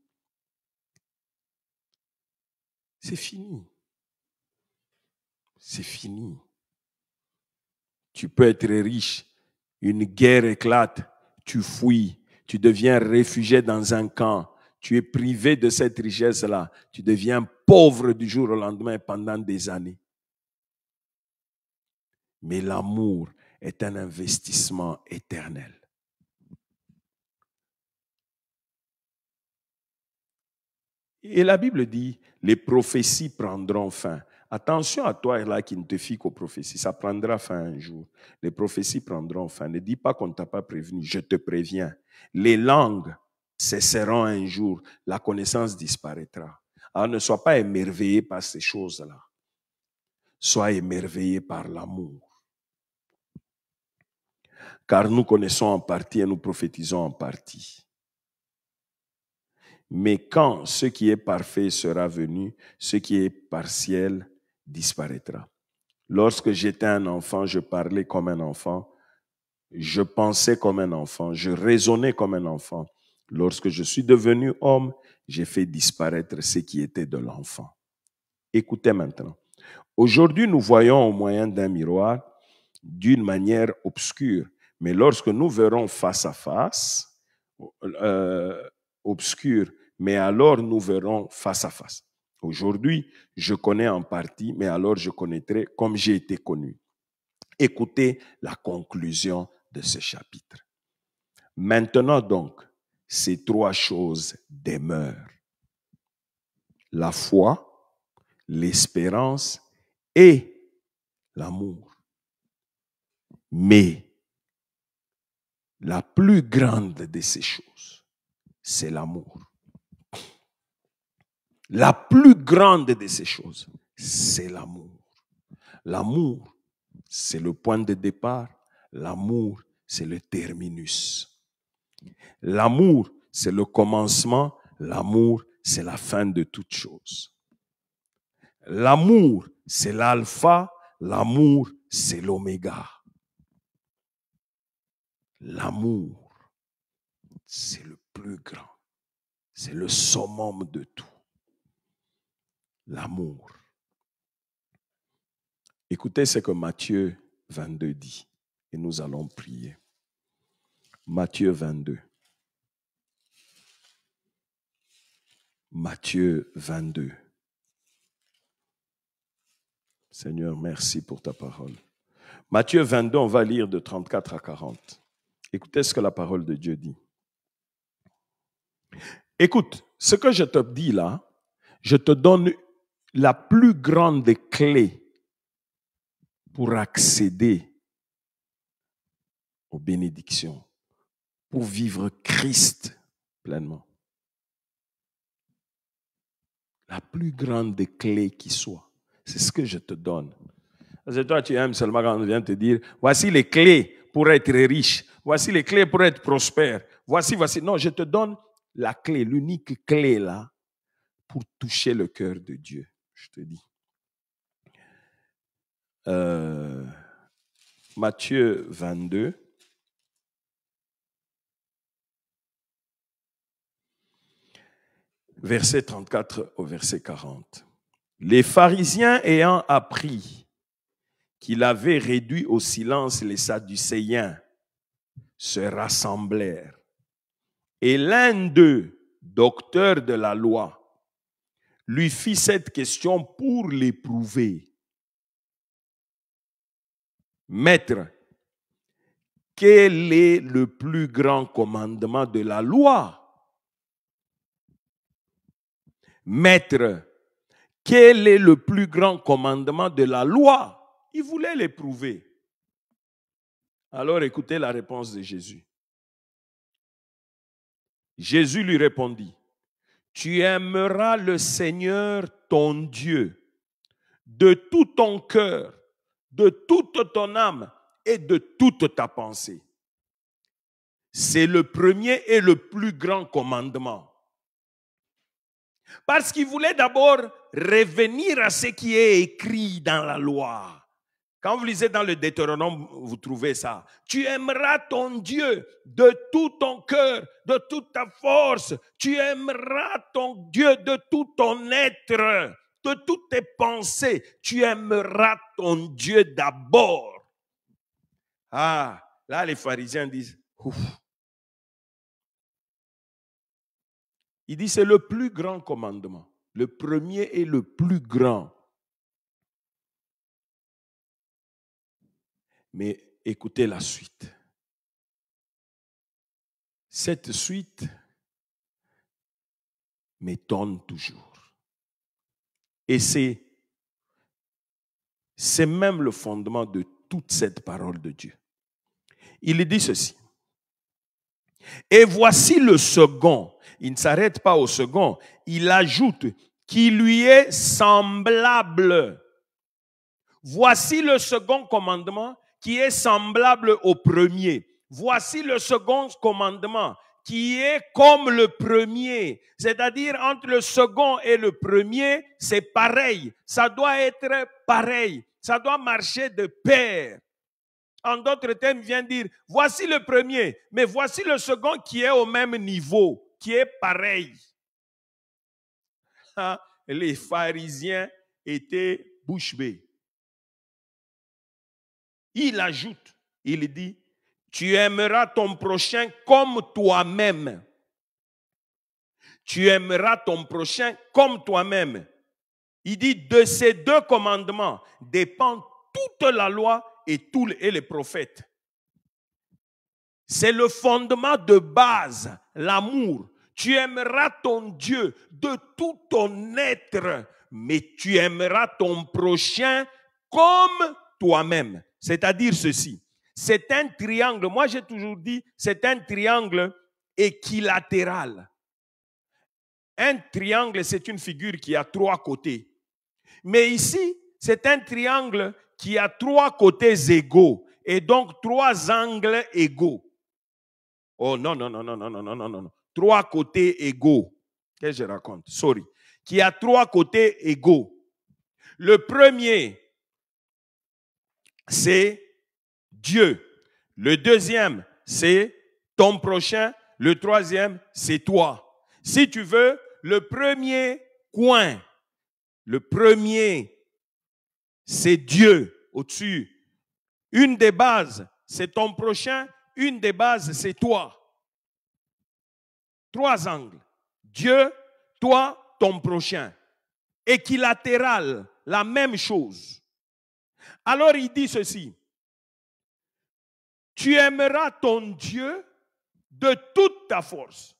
A: C'est fini. C'est fini. Tu peux être riche, une guerre éclate, tu fuis, tu deviens réfugié dans un camp, tu es privé de cette richesse-là, tu deviens pauvre du jour au lendemain pendant des années. Mais l'amour est un investissement éternel. Et la Bible dit, les prophéties prendront fin. Attention à toi là qui ne te fie qu'aux prophéties, ça prendra fin un jour. Les prophéties prendront fin. Ne dis pas qu'on ne t'a pas prévenu, je te préviens. Les langues cesseront un jour, la connaissance disparaîtra. Alors ne sois pas émerveillé par ces choses-là. Sois émerveillé par l'amour. Car nous connaissons en partie et nous prophétisons en partie. Mais quand ce qui est parfait sera venu, ce qui est partiel disparaîtra. Lorsque j'étais un enfant, je parlais comme un enfant, je pensais comme un enfant, je raisonnais comme un enfant. Lorsque je suis devenu homme, j'ai fait disparaître ce qui était de l'enfant. Écoutez maintenant. Aujourd'hui, nous voyons au moyen d'un miroir d'une manière obscure. Mais lorsque nous verrons face à face, obscur, mais alors nous verrons face à face. Aujourd'hui, je connais en partie, mais alors je connaîtrai comme j'ai été connu. Écoutez la conclusion de ce chapitre. Maintenant donc, ces trois choses demeurent. La foi, l'espérance et l'amour. Mais la plus grande de ces choses, c'est l'amour. La plus grande de ces choses, c'est l'amour. L'amour, c'est le point de départ. L'amour, c'est le terminus. L'amour, c'est le commencement. L'amour, c'est la fin de toute chose. L'amour, c'est l'alpha. L'amour, c'est l'oméga. L'amour, c'est le plus grand. C'est le summum de tout. L'amour. Écoutez ce que Matthieu 22 dit et nous allons prier. Matthieu 22. Matthieu 22. Seigneur, merci pour ta parole. Matthieu 22, on va lire de 34 à 40. Écoutez ce que la parole de Dieu dit. Écoute, ce que je te dis là, je te donne la plus grande clé pour accéder aux bénédictions, pour vivre Christ pleinement. La plus grande clé qui soit. C'est ce que je te donne. Parce que toi, tu aimes seulement quand on vient te dire, voici les clés pour être riche. Voici les clés pour être prospère. Voici. Non, je te donne la clé, l'unique clé là, pour toucher le cœur de Dieu. Je te dis. Matthieu 22. Verset 34 au verset 40. Les pharisiens ayant appris qu'il avait réduit au silence les Sadducéens se rassemblèrent. Et l'un d'eux, docteur de la loi, lui fit cette question pour l'éprouver. Maître, quel est le plus grand commandement de la loi? Maître, quel est le plus grand commandement de la loi? Il voulait l'éprouver. Alors écoutez la réponse de Jésus. Jésus lui répondit, tu aimeras le Seigneur ton Dieu de tout ton cœur, de toute ton âme et de toute ta pensée. C'est le premier et le plus grand commandement. Parce qu'il voulait d'abord revenir à ce qui est écrit dans la loi. Quand vous lisez dans le Deutéronome, vous trouvez ça. Tu aimeras ton Dieu de tout ton cœur, de toute ta force. Tu aimeras ton Dieu de tout ton être, de toutes tes pensées. Tu aimeras ton Dieu d'abord. Ah, là les pharisiens disent, ouf. Il dit c'est le plus grand commandement. Le premier et le plus grand. Mais écoutez la suite. Cette suite m'étonne toujours. Et c'est même le fondement de toute cette parole de Dieu. Il dit ceci. Et voici le second. Il ne s'arrête pas au second. Il ajoute qui lui est semblable. Voici le second commandement qui est semblable au premier. Voici le second commandement qui est comme le premier. C'est-à-dire, entre le second et le premier, c'est pareil. Ça doit être pareil. Ça doit marcher de pair. En d'autres termes, il vient dire, voici le premier, mais voici le second qui est au même niveau, qui est pareil. Les pharisiens étaient bouche bée. Il ajoute, il dit, tu aimeras ton prochain comme toi-même. Tu aimeras ton prochain comme toi-même. Il dit, de ces deux commandements dépend toute la loi et les prophètes. C'est le fondement de base, l'amour. Tu aimeras ton Dieu de tout ton être, mais tu aimeras ton prochain comme toi-même. C'est-à-dire ceci, c'est un triangle, moi j'ai toujours dit, c'est un triangle équilatéral. Un triangle, c'est une figure qui a trois côtés. Mais ici, c'est un triangle qui a trois côtés égaux et donc trois angles égaux. Oh non, non, non, non, non, non, non, non, non. Trois côtés égaux. Qu'est-ce que je raconte? Sorry. Qui a trois côtés égaux. Le premier, c'est Dieu. Le deuxième, c'est ton prochain. Le troisième, c'est toi. Si tu veux, le premier coin, le premier, c'est Dieu au-dessus. Une des bases, c'est ton prochain. Une des bases, c'est toi. Trois angles. Dieu, toi, ton prochain. Équilatéral, la même chose. Alors il dit ceci. Tu aimeras ton Dieu de toute ta force,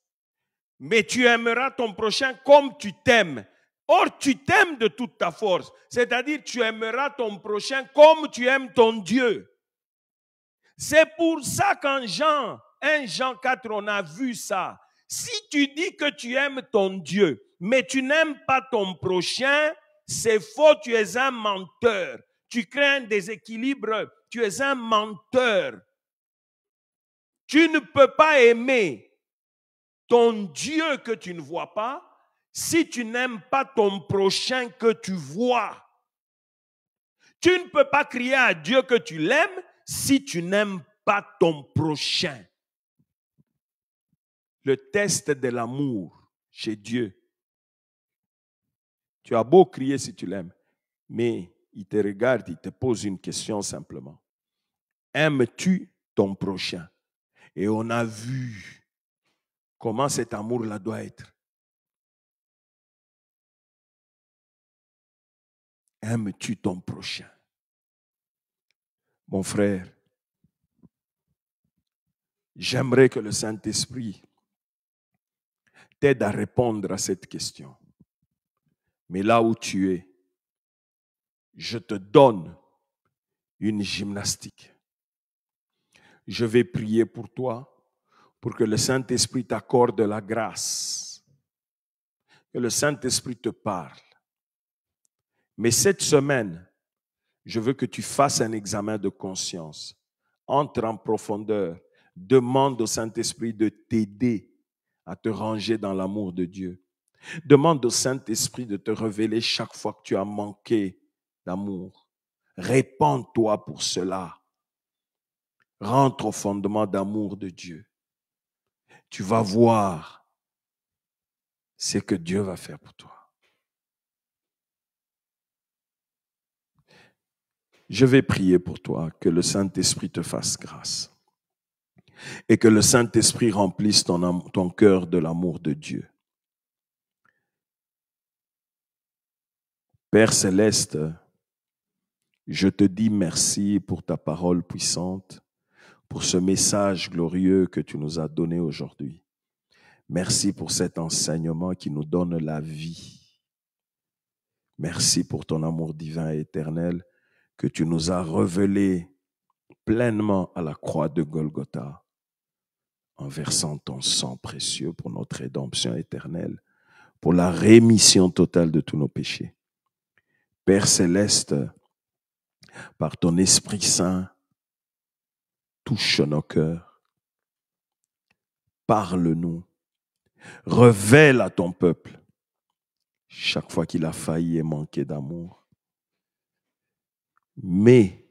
A: mais tu aimeras ton prochain comme tu t'aimes. Or, tu t'aimes de toute ta force, c'est-à-dire tu aimeras ton prochain comme tu aimes ton Dieu. C'est pour ça qu'en Jean 1 Jean 4, on a vu ça. Si tu dis que tu aimes ton Dieu, mais tu n'aimes pas ton prochain, c'est faux, tu es un menteur. Tu crées un déséquilibre, tu es un menteur. Tu ne peux pas aimer ton Dieu que tu ne vois pas si tu n'aimes pas ton prochain que tu vois. Tu ne peux pas crier à Dieu que tu l'aimes si tu n'aimes pas ton prochain. Le test de l'amour chez Dieu. Tu as beau crier si tu l'aimes, mais il te regarde, il te pose une question simplement. Aimes-tu ton prochain? Et on a vu comment cet amour-là doit être. Aimes-tu ton prochain? Mon frère, j'aimerais que le Saint-Esprit t'aide à répondre à cette question. Mais là où tu es, je te donne une gymnastique. Je vais prier pour toi, pour que le Saint-Esprit t'accorde la grâce, que le Saint-Esprit te parle. Mais cette semaine, je veux que tu fasses un examen de conscience. Entre en profondeur, demande au Saint-Esprit de t'aider à te ranger dans l'amour de Dieu. Demande au Saint-Esprit de te révéler chaque fois que tu as manqué d'amour. Répands-toi pour cela. Rentre au fondement d'amour de Dieu. Tu vas voir ce que Dieu va faire pour toi. Je vais prier pour toi, que le Saint-Esprit te fasse grâce et que le Saint-Esprit remplisse ton cœur de l'amour de Dieu. Père céleste, je te dis merci pour ta parole puissante, pour ce message glorieux que tu nous as donné aujourd'hui. Merci pour cet enseignement qui nous donne la vie. Merci pour ton amour divin et éternel que tu nous as révélé pleinement à la croix de Golgotha en versant ton sang précieux pour notre rédemption éternelle, pour la rémission totale de tous nos péchés. Père céleste, par ton Esprit Saint, touche nos cœurs. parle-nous. Révèle à ton peuple chaque fois qu'il a failli et manqué d'amour. Mets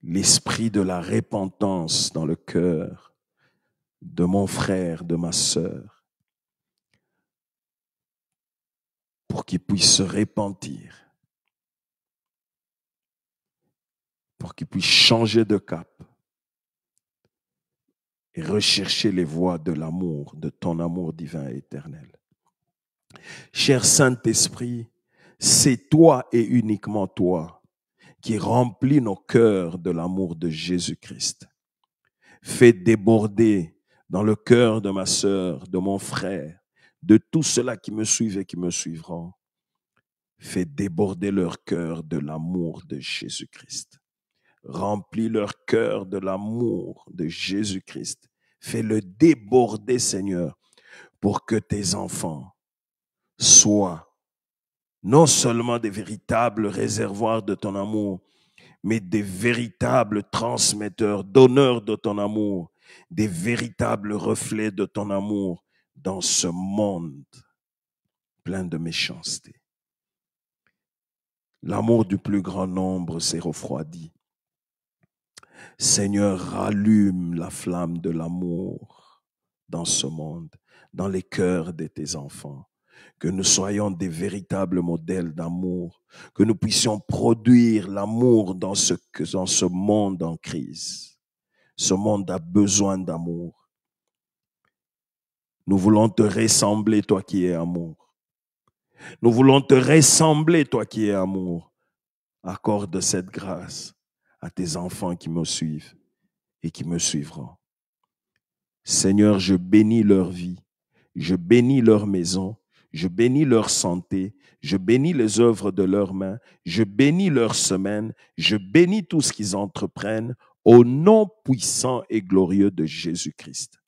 A: l'esprit de la repentance dans le cœur de mon frère, de ma sœur, pour qu'il puisse se repentir, pour qu'il puisse changer de cap et rechercher les voies de l'amour, de ton amour divin et éternel. Cher Saint-Esprit, c'est toi et uniquement toi qui remplis nos cœurs de l'amour de Jésus-Christ. Fais déborder dans le cœur de ma sœur, de mon frère, de tous ceux-là qui me suivent et qui me suivront. Fais déborder leur cœur de l'amour de Jésus-Christ. Remplis leur cœur de l'amour de Jésus-Christ. Fais-le déborder, Seigneur, pour que tes enfants soient non seulement des véritables réservoirs de ton amour, mais des véritables transmetteurs, donneurs de ton amour, des véritables reflets de ton amour dans ce monde plein de méchanceté. L'amour du plus grand nombre s'est refroidi. Seigneur, rallume la flamme de l'amour dans ce monde, dans les cœurs de tes enfants. Que nous soyons des véritables modèles d'amour, que nous puissions produire l'amour dans ce monde en crise. Ce monde a besoin d'amour. Nous voulons te ressembler, toi qui es amour. Nous voulons te ressembler, toi qui es amour. Accorde cette grâce à tes enfants qui me suivent et qui me suivront. Seigneur, je bénis leur vie, je bénis leur maison, je bénis leur santé, je bénis les œuvres de leurs mains, je bénis leur semaine, je bénis tout ce qu'ils entreprennent au nom puissant et glorieux de Jésus-Christ.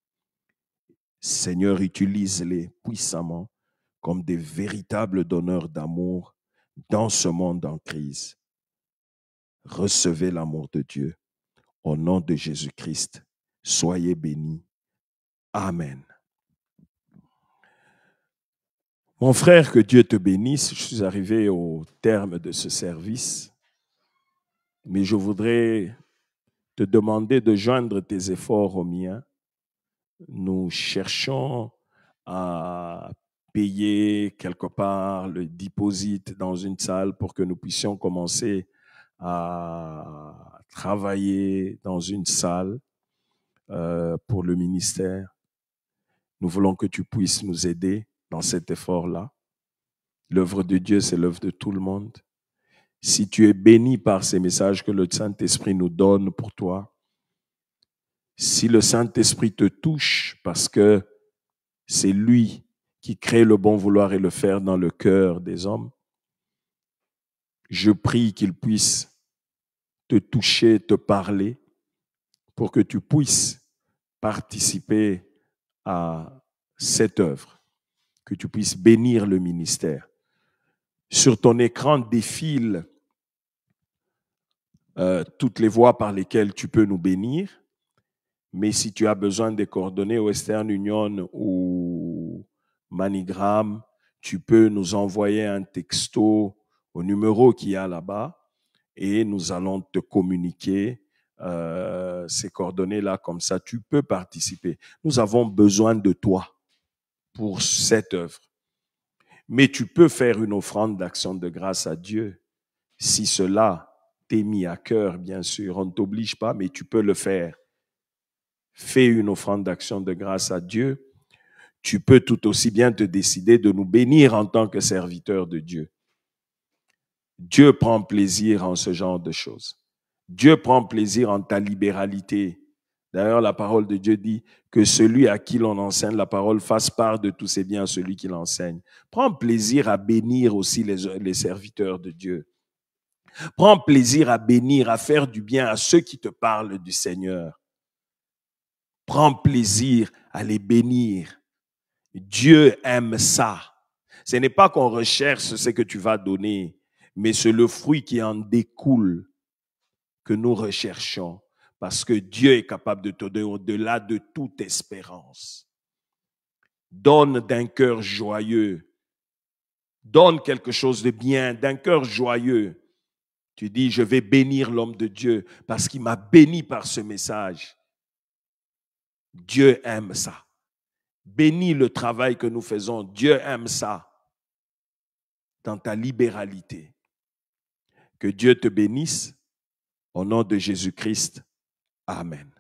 A: Seigneur, utilise-les puissamment comme des véritables donneurs d'amour dans ce monde en crise. Recevez l'amour de Dieu. Au nom de Jésus-Christ, soyez bénis. Amen. Mon frère, que Dieu te bénisse. Je suis arrivé au terme de ce service, mais je voudrais te demander de joindre tes efforts aux miens. Nous cherchons à payer quelque part le deposit dans une salle pour que nous puissions commencer à travailler dans une salle pour le ministère. Nous voulons que tu puisses nous aider dans cet effort-là. L'œuvre de Dieu, c'est l'œuvre de tout le monde. Si tu es béni par ces messages que le Saint-Esprit nous donne pour toi, si le Saint-Esprit te touche parce que c'est lui qui crée le bon vouloir et le faire dans le cœur des hommes, je prie qu'il puisse te toucher, te parler, pour que tu puisses participer à cette œuvre, que tu puisses bénir le ministère. Sur ton écran défilent toutes les voies par lesquelles tu peux nous bénir, mais si tu as besoin des coordonnées Western Union ou MoneyGram, tu peux nous envoyer un texto au numéro qu'il y a là-bas et nous allons te communiquer ces coordonnées-là, comme ça tu peux participer. Nous avons besoin de toi pour cette œuvre. Mais tu peux faire une offrande d'action de grâce à Dieu. Si cela t'est mis à cœur, bien sûr, on ne t'oblige pas, mais tu peux le faire. Fais une offrande d'action de grâce à Dieu. Tu peux tout aussi bien te décider de nous bénir en tant que serviteur de Dieu. Dieu prend plaisir en ce genre de choses. Dieu prend plaisir en ta libéralité. D'ailleurs, la parole de Dieu dit que celui à qui l'on enseigne la parole fasse part de tous ses biens à celui qui l'enseigne. Prends plaisir à bénir aussi les serviteurs de Dieu. Prends plaisir à bénir, à faire du bien à ceux qui te parlent du Seigneur. Prends plaisir à les bénir. Dieu aime ça. Ce n'est pas qu'on recherche ce que tu vas donner, mais c'est le fruit qui en découle que nous recherchons. parce que Dieu est capable de te donner au-delà de toute espérance. Donne d'un cœur joyeux. Donne quelque chose de bien, d'un cœur joyeux. Tu dis, je vais bénir l'homme de Dieu parce qu'il m'a béni par ce message. Dieu aime ça. Bénis le travail que nous faisons. Dieu aime ça. Dans ta libéralité. Que Dieu te bénisse. Au nom de Jésus-Christ. Amen.